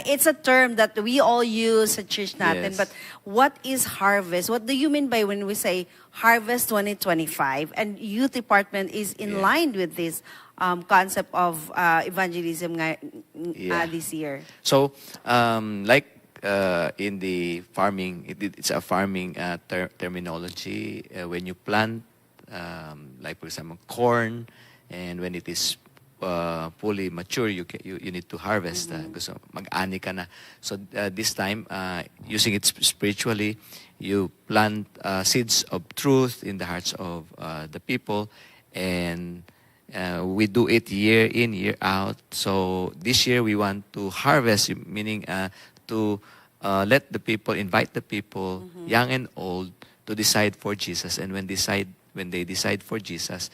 it's a term that we all use at church natin, Yes. but what is harvest? What do you mean by when we say Harvest 2025? And youth department is in line with this concept of evangelism this year. So, in the farming, it's a farming terminology. When you plant, like for example, corn, and when it is fully mature, you need to harvest. Gusto mag-ani ka na. So this time, using it spiritually, you plant seeds of truth in the hearts of the people, and We do it year in, year out. So this year we want to harvest, meaning to let the people, invite the people, young and old, to decide for Jesus. And when they decide for Jesus,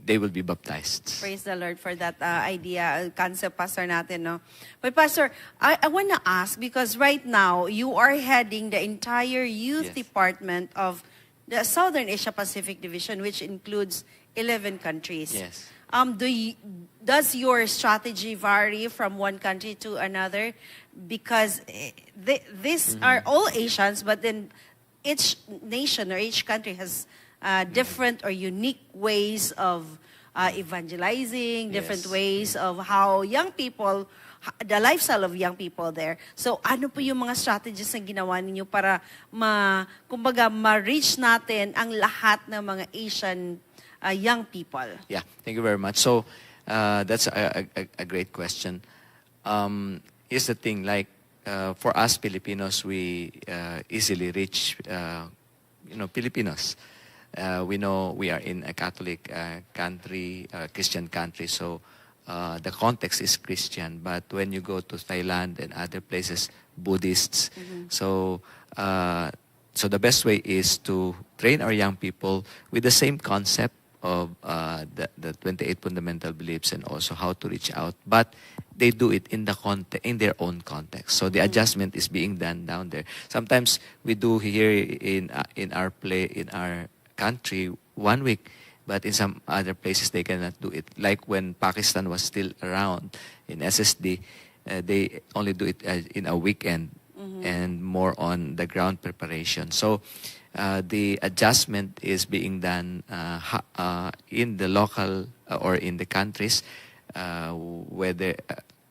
they will be baptized. Praise the Lord for that idea, concept, Pastor natin, no? But Pastor, I want to ask, because right now, you are heading the entire youth department of the Southern Asia Pacific Division, which includes 11 countries. Yes. Does your strategy vary from one country to another? Because these are all Asians, but then each nation or each country has different or unique ways of evangelizing, different ways of how young people, the lifestyle of young people there. So ano po yung mga strategies na ginawa ninyo para kumbaga ma-reach natin ang lahat ng mga Asian young people? Yeah, thank you very much. So that's a great question. Here's the thing, like for us Filipinos, we easily reach Filipinos. We know we are in a Catholic country, Christian country, so the context is Christian. But when you go to Thailand and other places, Buddhists. So the best way is to train our young people with the same concept of the 28 fundamental beliefs and also how to reach out. But they do it in their own context. So the adjustment is being done down there. Sometimes we do here in our country 1 week, but in some other places they cannot do it. Like when Pakistan was still around in SSD, they only do it in a weekend and more on the ground preparation. So the adjustment is being done in the local or in the countries, whether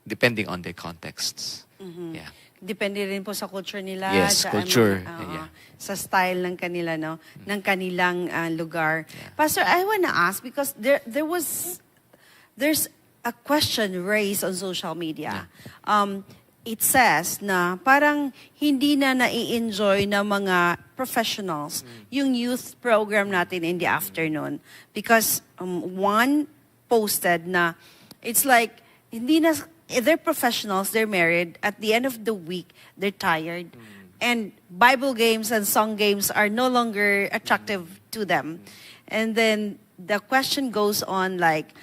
depending on their contexts. Yeah. Depende rin po sa culture nila. Yes, sa, culture. Sa style ng kanila, no? Ng kanilang lugar. Pastor, I want to ask, because there's a question raised on social media. It says na parang hindi na nai-enjoy ng mga professionals yung youth program natin in the afternoon. Because one posted na it's like, hindi na, they're professionals, they're married, at the end of the week, they're tired. And Bible games and song games are no longer attractive to them. And then the question goes on like,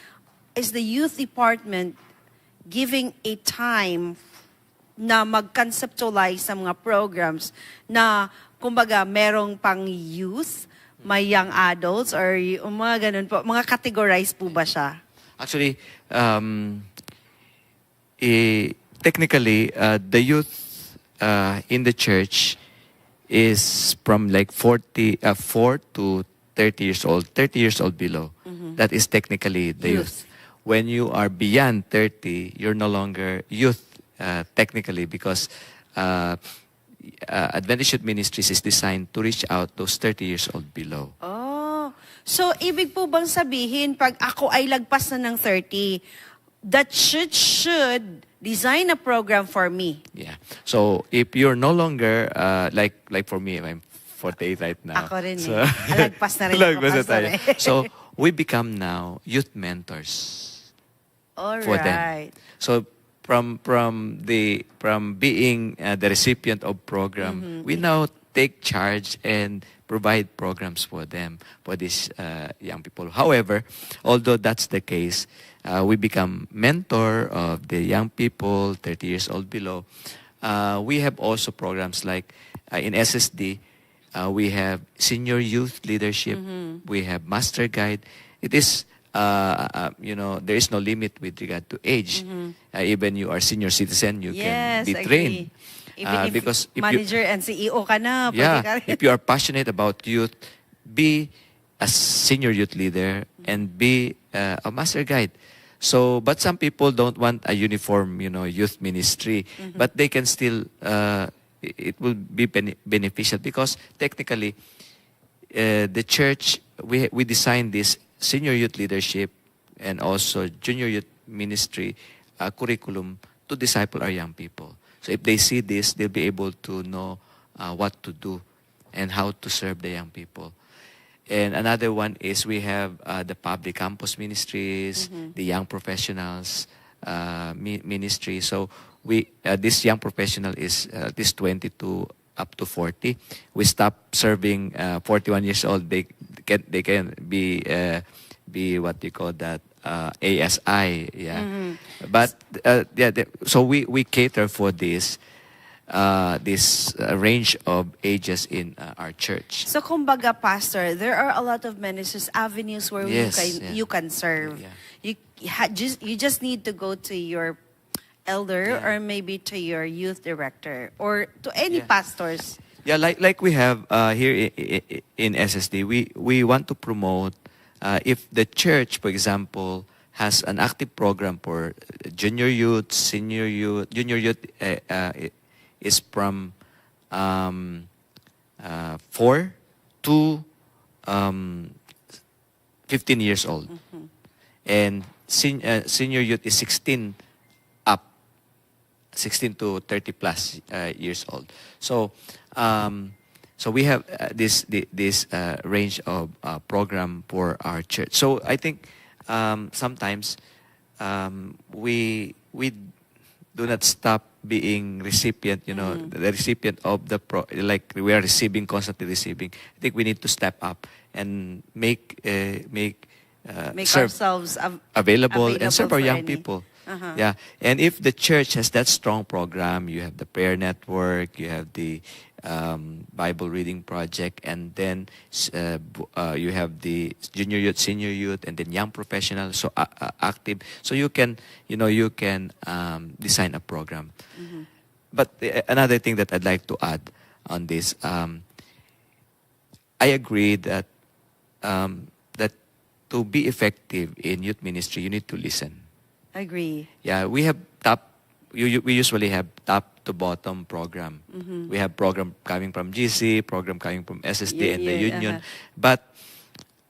is the youth department giving a time na mag-conceptualize sa mga programs na, kumbaga, merong pang youth, may young adults, or mga ganun po, mga categorize po ba siya? Actually, technically, the youth in the church is from like 4 to 30 years old, 30 years old below. That is technically the youth. When you are beyond 30, you're no longer youth technically, because Adventist Youth Ministries is designed to reach out those 30 years old below. Oh, so ibig po bang sabihin, pag ako ay lagpas na ng 30, that should design a program for me? Yeah. So if you're no longer like for me, I'm 48 right now. Ako rin so, alagpas na rin ako, Pastor. So we become now youth mentors for them. So from being the recipient of program, we now take charge and provide programs for them, for these young people. However, although that's the case, we become mentor of the young people, 30 years old below. We have also programs like in SSD, we have senior youth leadership, we have master guide. It is, there is no limit with regard to age. Even you are senior citizen, you can be trained. Even because if manager and CEO ka na, if you are passionate about youth, be a senior youth leader and be a master guide. So, but some people don't want a uniform, youth ministry, but they can still, it will be beneficial because technically, the church, we designed this senior youth leadership and also junior youth ministry curriculum to disciple our young people. So if they see this, they'll be able to know what to do and how to serve the young people. And another one is we have the public campus ministries, the young professionals ministry. So we this young professional is this 22 up to 40. We stop serving 41 years old. They can be what you call that ASI. Yeah, but so we cater for this. This range of ages in our church. So kumbaga, Pastor, there are a lot of ministries, avenues where you can serve. You just need to go to your elder or maybe to your youth director or to any pastors. Yeah, like we have here in SSD, we want to promote if the church, for example, has an active program for junior youth, senior youth. Junior youth is from 4 to 15 years old. And senior youth is 16 up, 16 to 30 plus years old. So so we have this range of program for our church. So I think sometimes we do not stop being recipient, the recipient of the like we are constantly receiving. I think we need to step up and make ourselves available and serve our young any. people. Yeah, and if the church has that strong program, you have the prayer network, you have the Bible reading project, and then you have the junior youth, senior youth, and then young professionals, so active. So you can design a program. But another thing that I'd like to add on this, I agree that that to be effective in youth ministry, you need to listen. Agree. Yeah, we have we usually have top to bottom program. We have program coming from GC, program coming from SSD and the union. But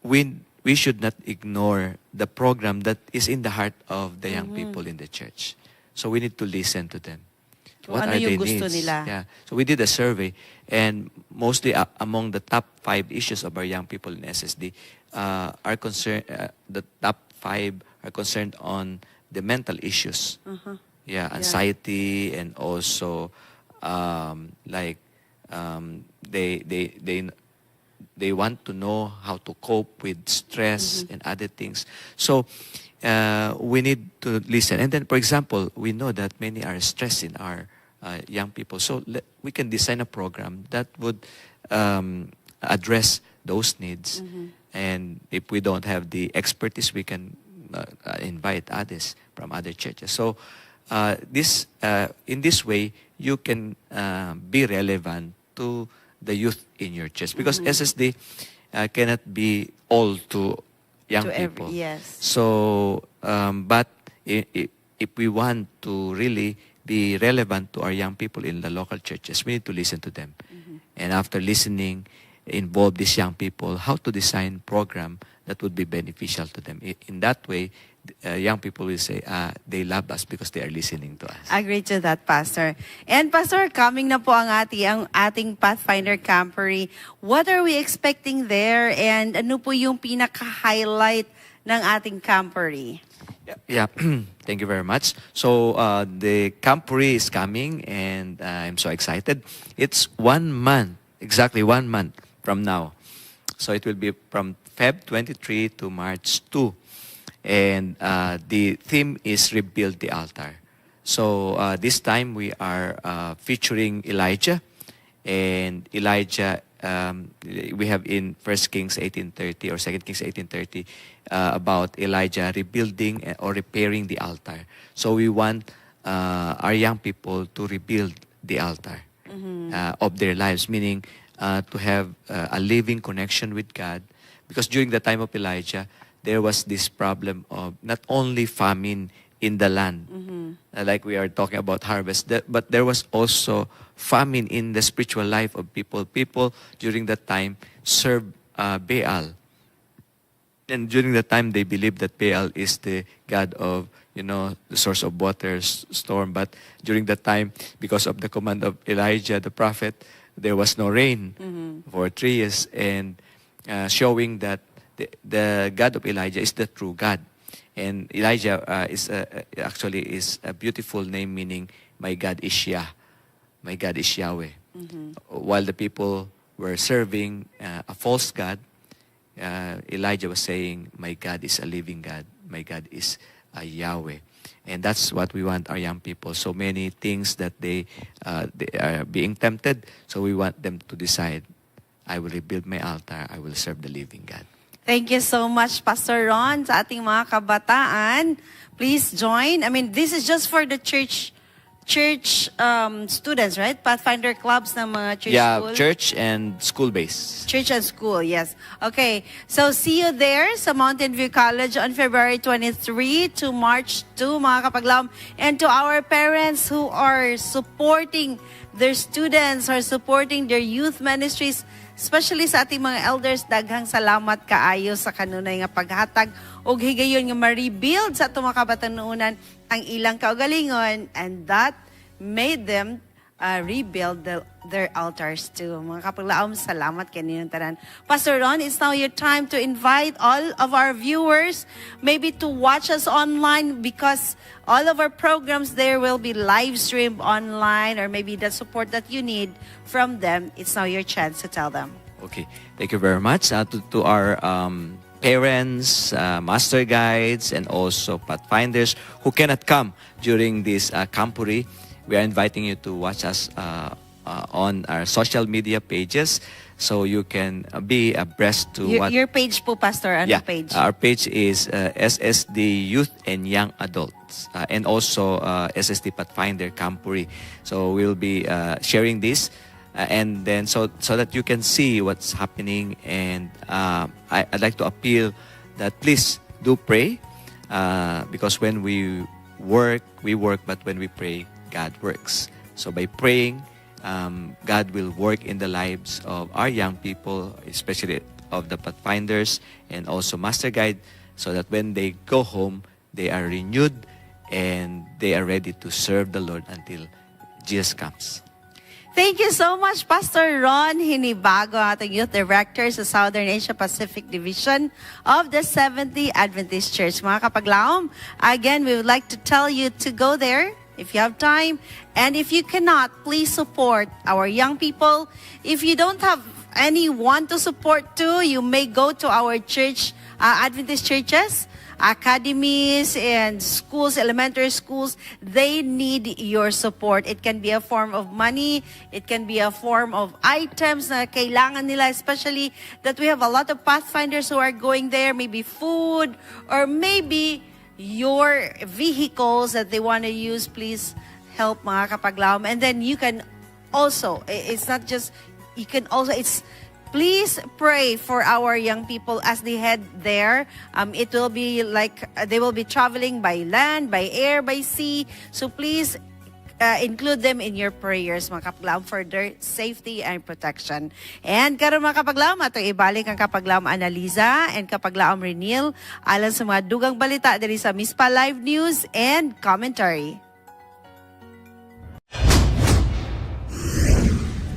we should not ignore the program that is in the heart of the young people in the church. So we need to listen to them. What ano are their yung gusto needs? nila? Yeah. So we did a survey, and mostly among the top 5 issues of our young people in SSD are concerned. The top 5 are concerned on the mental issues. Anxiety, and also they want to know how to cope with stress and other things. So we need to listen. And then, for example, we know that many are stressed in our young people. So we can design a program that would address those needs. And if we don't have the expertise, we can invite others from other churches. So in this way, you can be relevant to the youth in your church, because SSD cannot be all to young people. So, but if we want to really be relevant to our young people in the local churches, we need to listen to them. And after listening, involve these young people how to design program that would be beneficial to them. In that way, young people will say, they love us because they are listening to us. Agree to that, Pastor. And Pastor, coming na po ang ating Pathfinder Campery. What are we expecting there? And ano po yung pinaka-highlight ng ating campery? Yeah, thank you very much. So the campery is coming, and I'm so excited. It's 1 month, exactly 1 month from now. So it will be from Feb 23 to March 2. And the theme is Rebuild the Altar. So this time we are featuring Elijah. And Elijah, we have in 1 Kings 18:30 or 2 Kings 18:30 about Elijah rebuilding or repairing the altar. So we want our young people to rebuild the altar of their lives, meaning to have a living connection with God. Because during the time of Elijah, there was this problem of not only famine in the land, like we are talking about harvest, but there was also famine in the spiritual life of people. People during that time served Baal. And during that time, they believed that Baal is the god of, the source of water, storm. But during that time, because of the command of Elijah, the prophet, there was no rain for 3 years. And showing that the God of Elijah is the true God. And Elijah actually is a beautiful name, meaning my God is Yah, my God is Yahweh. While the people were serving a false God, Elijah was saying, my God is a living God, my God is Yahweh. And that's what we want our young people. So many things that they are being tempted, so we want them to decide, I will rebuild my altar, I will serve the living God. Thank you so much, Pastor Ron, sa ating mga kabataan. Please join. I mean, this is just for the church students, right? Pathfinder clubs ng mga church school. Church and school-based. Church and school, yes. Okay, so see you there sa Mountain View College on February 23 to March 2, mga kapaglaom. And to our parents who are supporting their students, or supporting their youth ministries, especially sa ating mga elders, daghang salamat kaayo sa kanunay nga paghatag og higayon nga ma-rebuild sa atong mga kabatanunan ang ilang kaugalingon, and that made them rebuild their altars too. Mga kapaglaom, salamat kanilang tanan. Pastor Ron, it's now your time to invite all of our viewers maybe to watch us online, because all of our programs there will be live streamed online, or maybe the support that you need from them. It's now your chance to tell them. Okay, thank you very much to our parents, master guides, and also pathfinders who cannot come during this Kampuri. We are inviting you to watch us on our social media pages, so you can be abreast to Your page po, Pastor, ano page? Our page is SSD Youth and Young Adults, and also SSD Pathfinder Kampuri. So we'll be sharing this, and then so that you can see what's happening. And I'd like to appeal that please do pray, because when we work, but when we pray, God works. So by praying, God will work in the lives of our young people, especially of the Pathfinders and also Master Guide, so that when they go home, they are renewed and they are ready to serve the Lord until Jesus comes. Thank you so much, Pastor Ron Hinibago, ating Youth Director sa Southern Asia Pacific Division of the Seventh-day Adventist Church. Mga kapaglaom, again, we would like to tell you to go there if you have time. And if you cannot, please support our young people. If you don't have anyone to support too, you may go to our church, Adventist churches, academies, and schools, elementary schools. They need your support. It can be a form of money. It can be a form of items na kailangan nila, especially that we have a lot of Pathfinders who are going there, maybe food, or maybe your vehicles that they want to use. Please help, mga kapaglaom. And then you can also, it's not just, you can also, please pray for our young people as they head there. It will be like, they will be traveling by land, by air, by sea. So please include them in your prayers, mga kapaglaom, for their safety and protection. And karon mga kapaglaom, ato ibalik ang kapaglaom Analiza and kapaglaom Renil alang sa mga dugang balita diri sa Mispa Live News and Commentary.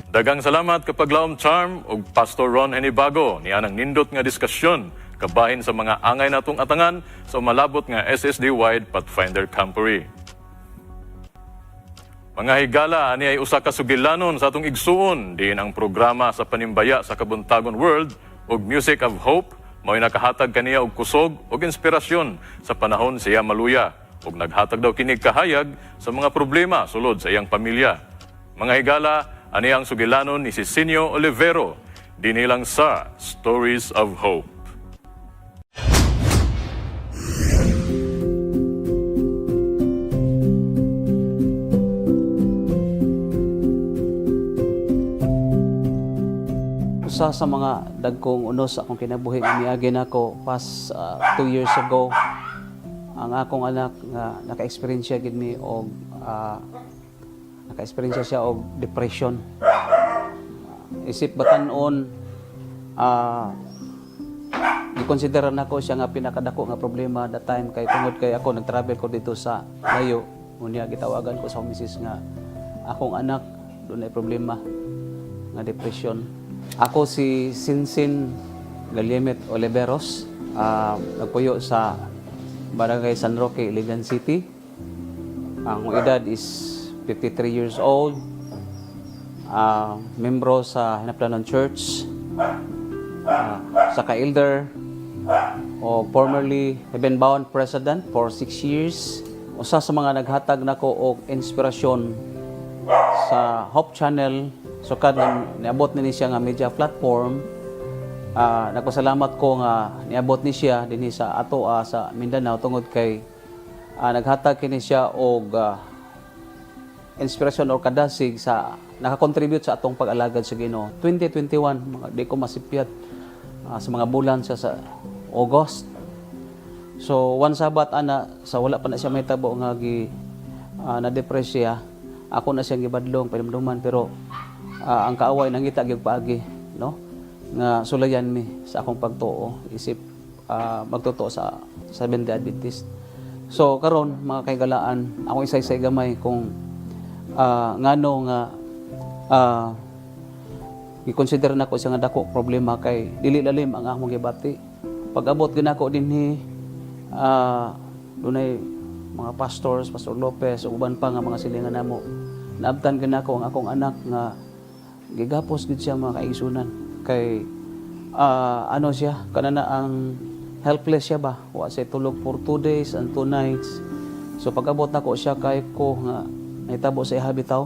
Dagang salamat kapaglaom Charm ug Pastor Ron Hinibago niya nang nindot nga diskusyon kabahin sa mga angay natong atangan sa malabot nga SSD-wide Pathfinder Kampuri. Mga higala, ani ay usa ka sugilanon sa atong igsuon diin ang programa sa Panimbaya sa Kabuntagon World ug Music of Hope mao'y nakahatag kaniya og kusog ug inspirasyon sa panahon siya maluya ug naghatag daw kinig kahayag sa mga problema sulod sa iyang pamilya. Mga higala, ani ang sugilanon ni Cicinio Olivero dinilang sa Stories of Hope. Usa sa mga dagkong unos akong kinabuhi nga miagi nako past 2 years ago, ang akong anak nga naka-experience gid mi og naka-experience siya og depression. Isip batan-on i-consider nako siya nga pinakadako nga problema that time kay tungod kay ako nag-travel ko dito sa layo, unya gitawagan ko sa misis nga akong anak dunay problema nga depression. Ako si Sinsin Galiemet Oliveros. Nagpuyo sa Barangay San Roque, Iligan City. Ang edad is 53 years old. Membro sa Hinaplanon Church. Sa ka-elder. O formerly Heaven-bound President for 6 years. Usa sa mga naghatag nako og inspirasyon sa Hope Channel. So kad niabot ni siya nga media platform. Nagpasalamat ko nga niabot ni siya dinhi sa ato sa Mindanao tungod kay naghatag kini siya og inspirasyon or kadasig sa nakakontribute sa atong pag-alagad sa Ginoo. 2021 mga di ko masipyat sa mga bulan sa August. So one Sabat sa wala pa na siya may tabo nga na-depress siya. Ako na siyang gibadlong pinamduman pero ang kaaway nangita gyud paagi, no? Nga sulayan mi sa akong pagtuo isip magtuto sa Seventh-day Adventist. So karon mga kaigalaan, ako isa-isa gamay kung ngano nga i-consider nako siya nga dako problema kay dili lalim ang akong gibati. Pag-abot ginako dinhi dunay mga pastors, Pastor Lopez ug uban pa nga mga silingan namo. Naabtan ginako ang akong anak nga gigapos gid siya mga kaigsunan kay ano siya kanana ang helpless siya ba wa siya tulog for 2 days and 2 nights. So pag-abot nako siya kay ko nga nahitabo sa iha bitaw.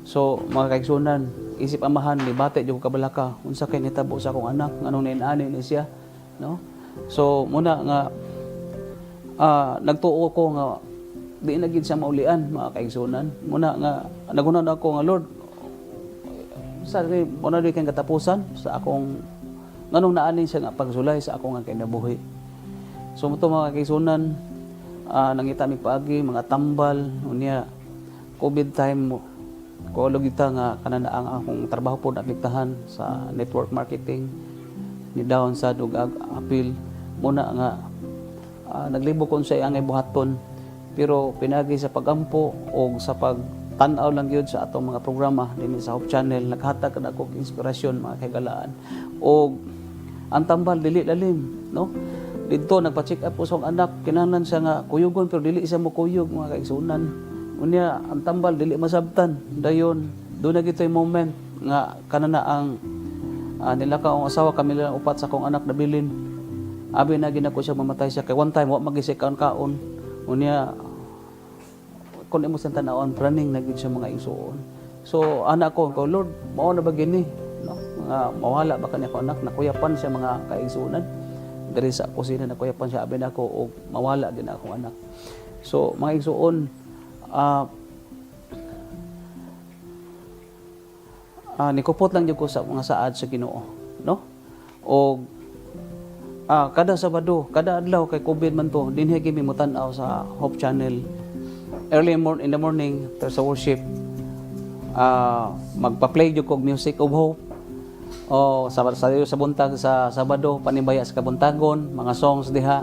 So mga kaigsunan, isip amahan ni bate jud kabalaka unsa kay nahitabo sa akong anak nganong nainani ni siya, no? So muna nga nagtuo ko nga di na gid siya maulian mga kaigsunan. Muna nga nagunahon ako nga Lord sa muna di kay katapusan sa akong nganong naani siya nga pagsulay sa akong nga kinabuhi. So mo mga kaigsunan, nangita mi paagi mga tambal unya COVID time mo ko logita nga kanana ang akong trabaho po naapektahan sa network marketing ni down sa dugag apil muna nga naglibo kon sa angay buhaton pero pinagi sa pagampo o sa pagtan-aw lang gyud sa atong mga programa dinhi sa Hope Channel naghatag kad ako inspirasyon mga kaigalaan o ang tambal dili lalim, no? Dito nagpa-check up po sa akong anak kinahanglan siya nga kuyugon pero dili siya mo kuyog mga kaigsunan. Unya ang tambal dili masabtan dayon do na gitoy moment nga kanana ang nilakaw ang asawa kami lang upat sa akong anak na bilin abi na ginako siya mamatay siya kay one time wa magisik kaon unya kun imo sa tan-awon running na gid siya mga igsuon. So anak ko Lord mao na ba gini, no? Nga mawala ba kanya ko anak nakuyapan siya mga kaigsuonan diri sa kusina nakuyapan siya abi nako og mawala gid akong anak. So mga igsuon nikupot lang jud ko sa mga saad sa Ginoo, no? O kada Sabado, kada adlaw kay COVID man to, dinhi gyud mi mutan-aw sa Hope Channel. Early in the morning sa worship, magpa-play jud kog music of hope. O sa buntag sa Sabado panibaya sa kabuntagon, mga songs diha,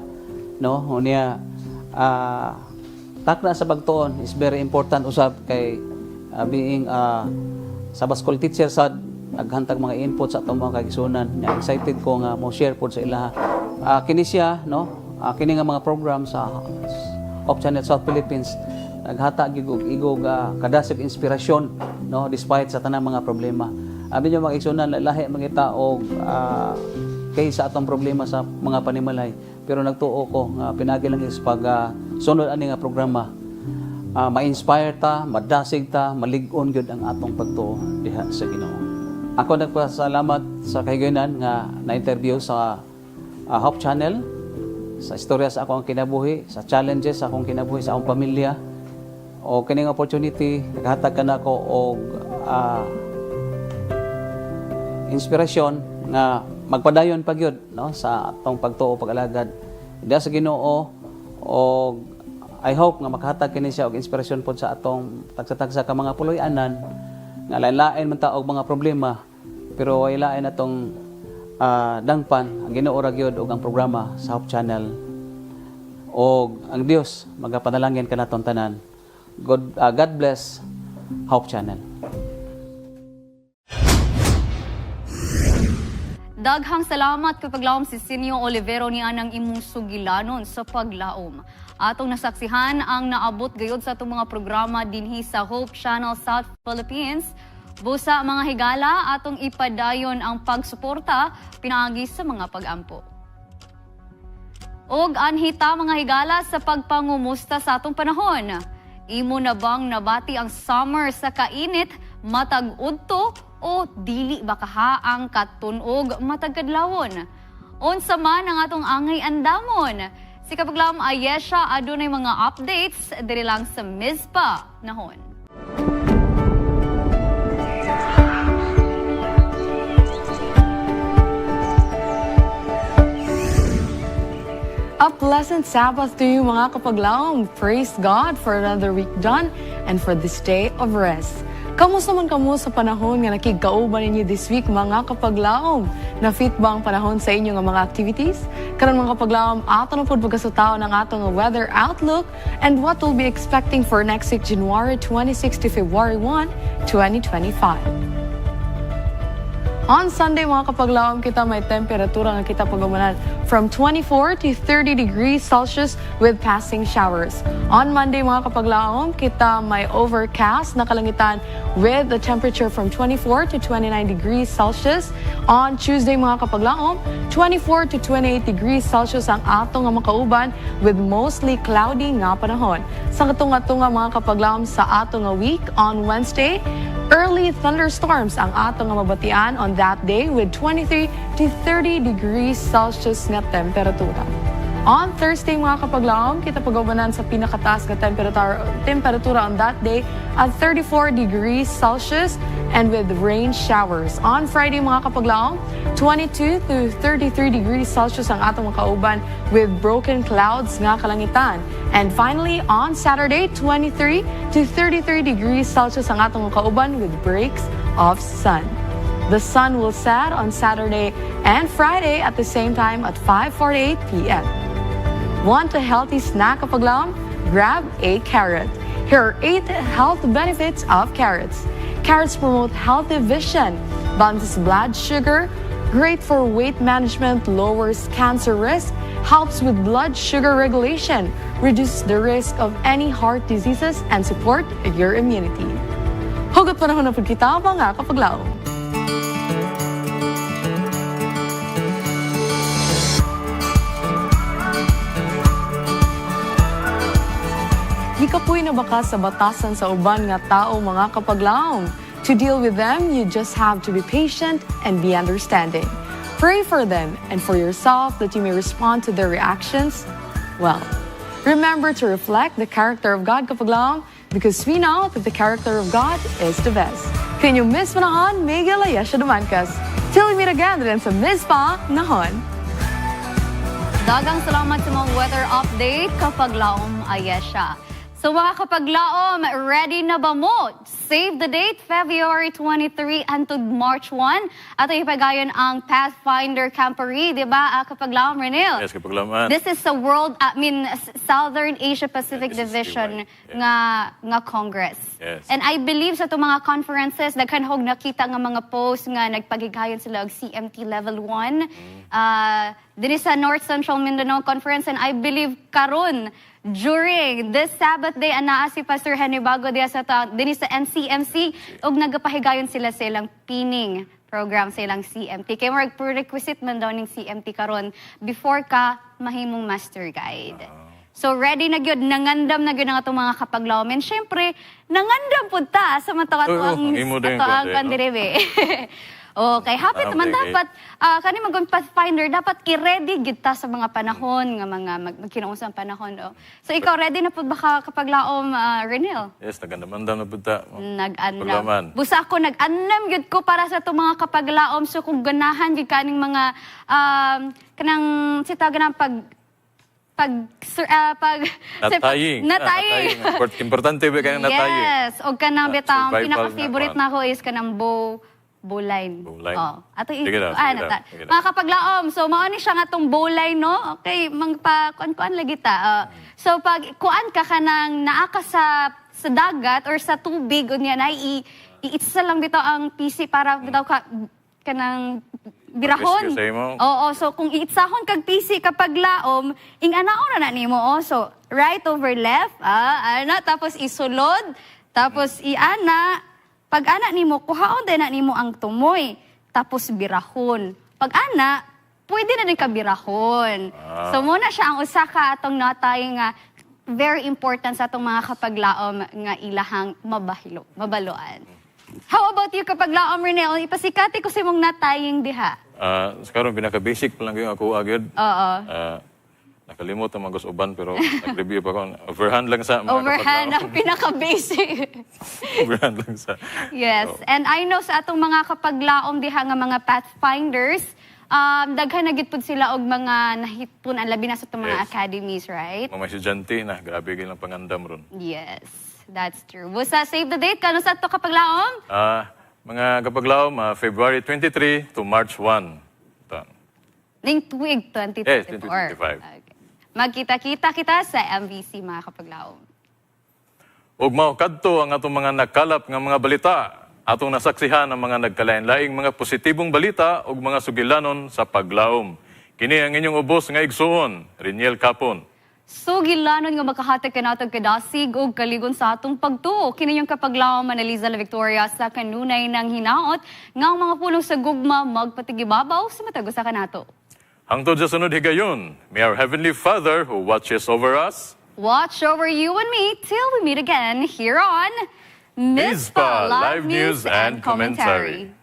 no? Unya takna sa pagtuon is very important usab kay being sa school teacher sa naghantag mga input sa atong mga kaigsunan. Excited ko nga mo share pod sa ilaha. Kini siya, no? Kini nga mga program sa Hope Channel South Philippines naghatag igog kadasig inspirasyon, no? Despite sa tanang mga problema. Abi yung mga kaigsunan lahi mangita og kay sa atong problema sa mga panimalay. Pero nagtuo ko nga pinagi lang is pag sunod ani nga programa ma-inspire ta, madasig ta, malig-on gyud ang atong pagtuo diha sa Ginoo. Ako nagpasalamat sa kahigayonan nga na-interview sa Hope Channel sa istorya sa akong kinabuhi, sa challenges sa akong kinabuhi sa akong pamilya. O kining opportunity naghatag kanako og inspirasyon nga magpadayon pa gyud, no, sa atong pagtuo pag-alagad diha sa Ginoo. O I hope nga makahatag kini siya og inspirasyon pod sa atong tagsa-tagsa ka mga puloy-anan nga lain-lain man ta og mga problema pero way lain atong dangpan ang Ginoo ra gyud og ang programa sa Hope Channel. Og ang Dios magapadalangin kanaton tanan. God bless Hope Channel. Daghang salamat kay paglaom si Sinio Olivero ni anang imong sugilanon sa paglaom. Atong nasaksihan ang naabot gayud sa atong mga programa dinhi sa Hope Channel South Philippines. Busa mga higala atong ipadayon ang pagsuporta pinaagi sa mga pag-ampo. Og anhita mga higala sa pagpangumusta sa atong panahon. Imo na bang nabati ang summer sa kainit, matag udto o dili ba kaha ang katunog matag kadlawon? Unsa man ang atong angay andamon? Si Kapaglaom Ayesha adunay mga updates diri lang sa Mizpa nahon. A pleasant Sabbath to you mga kapaglaom. Praise God for another week done and for this day of rest. Kamusta man kamo sa panahon nga nakigkauban ninyo this week mga kapaglaom? Na-fit ba ang panahon sa inyo nga mga activities? Karon mga kapaglaom, ato na po pagkasutaw ng atong weather outlook and what we'll be expecting for next week, January 26 to February 1, 2025. On Sunday mga kapaglaom, kita may temperatura nga kita pagamanan from 24 to 30 degrees Celsius with passing showers. On Monday mga kapaglaom, kita may overcast na kalangitan with the temperature from 24 to 29 degrees Celsius. On Tuesday mga kapaglaom, 24 to 28 degrees Celsius ang atong nga makauban with mostly cloudy nga panahon. Sa katunga-tunga mga kapaglaom sa atong nga week, on Wednesday, early thunderstorms ang atong nga mabatian on that day with 23 to 30 degrees Celsius nga temperatura. On Thursday mga kapaglaom, kita pag-ubanan sa pinakataas nga temperatura on that day at 34 degrees Celsius and with rain showers. On Friday mga kapaglaom, 22 to 33 degrees Celsius ang atong makauban with broken clouds nga kalangitan. And finally, on Saturday, 23 to 33 degrees Celsius ang atong makauban with breaks of sun. The sun will set on Saturday and Friday at the same time at 5:48 p.m. Want a healthy snack kapaglaom? Grab a carrot. Here are 8 health benefits of carrots. Carrots promote healthy vision, balances blood sugar, great for weight management, lowers cancer risk, helps with blood sugar regulation, reduces the risk of any heart diseases, and support your immunity. Hugot panahon na po kita mga kapaglaom. Gikapoy na baka sa batasan sa uban nga tao mga kapaglaom. To deal with them, you just have to be patient and be understanding. Pray for them and for yourself that you may respond to their reactions well. Remember to reflect the character of God kapaglaom because we know that the character of God is the best. Can you miss panahon? Miguel Ayesha Dumancas. Till we meet again din sa Mizpa nahon. Dagang salamat sa mga weather update kapaglaom Ayesha. So mga kapaglaom, ready na ba mo? Save the date, February 23 until March 1. At ipagayon ang Pathfinder Camporee, di ba? Kapaglaom, Renil? Yes, kapaglaom. This is the Southern Asia Pacific Division nga Congress. Yes. And I believe sa itong mga conferences, nagkanhog nakita nga mga posts nga nagpagigayon sila og CMT Level 1. Dini sa North Central Mindanao Conference, and I believe karon during this Sabbath day, anaa si Pastor Henry Bago diya sa din sa NCMC, og nagapahigayon sila sa ilang pinning program sa ilang CMT. Kaya mo prerequisite man daw ning CMT karon before ka mahimong master guide. So ready na gyud, nangandam na gyud ang atong mga kapaglaom. And syempre, nangandam pud ta sa matawang kandirebe. Okay, hapit naman dapat kani mag Pathfinder dapat i-ready gid ta sa mga panahon nga mga magkinausang panahon. So ikaw ready na pud ba kapaglaom Renil? Yes, nagandam na pud ta. Nag-andam. Busa ako nag-andam gid ko para sa itong mga kapaglaom, so kung ganahan gid kaning mga kanang sita ganang nataying. Importante ba kayang nataying? Yes, og kanang betang pinaka-favorite na ko is kanang bowline. Ato mga kapaglaom, so mao ni siya nga tong bowline, no? Okay, kuan lagi ta. So pag kuan ka kanang naa ka sa dagat or sa tubig unya na iitsa lang bitaw ang PC para bitaw ka kanang birahon. Risk sa imo. Oo, so kung iitsahon kag PC kapag laom, ing anaon na nimo. So, right over left, tapos isulod, tapos iana. Pag ana nimo, kuhaon din na nimo ang tumoy, tapos birahon. Pag ana, pwede na din ka birahon. So, muna siya ang usa ka atong natay nga very important sa atong mga kapaglaom nga ilahang mabaluan. How about you kapag laom, Renel? Ipasikati ko sa mong nataying diha. Karon pinaka-basic pa lang yung ako agad. Oo. Nakalimot ang mga uban pero nag-review pa ko. Overhand lang sa mga Overhand ang pinaka-basic. Overhand lang sa. Yes. And I know sa atong mga kapaglaom diha nga mga pathfinders, daghan na gid pud sila og mga nahitun ang labi na sa itong mga academies, right? Mga estudyante na, grabe lang pangandam ron. Yes, that's true. Busa, save the date. Kano sa ito kapaglaom? Mga kapaglaom, February 23 to March 1. Ito. Ning tuig 2024. Yes, 2025. Okay. Magkita-kita kita sa MVC, mga kapaglaom. Ug mao kadto ang atong mga nakalap nga mga balita. Atong nasaksihan ang mga nagkalain-laing mga positibong balita ug mga sugilanon sa paglaom. Kini ang inyong ubos nga igsuon, Reniel Capon. Sugilanon nga makahatag kanatag kadasig ug kaligon sa atong pagtuo. Kini yung kapaglaom Manaliza La Victoria sa kanunay ng hinaot nga ang mga pulong sa gugma magpatigibabaw sa matag usa kanato. Hangtod sa sunod higayon, may our Heavenly Father who watches over us. Watch over you and me till we meet again here on Mizpa Live News and Commentary.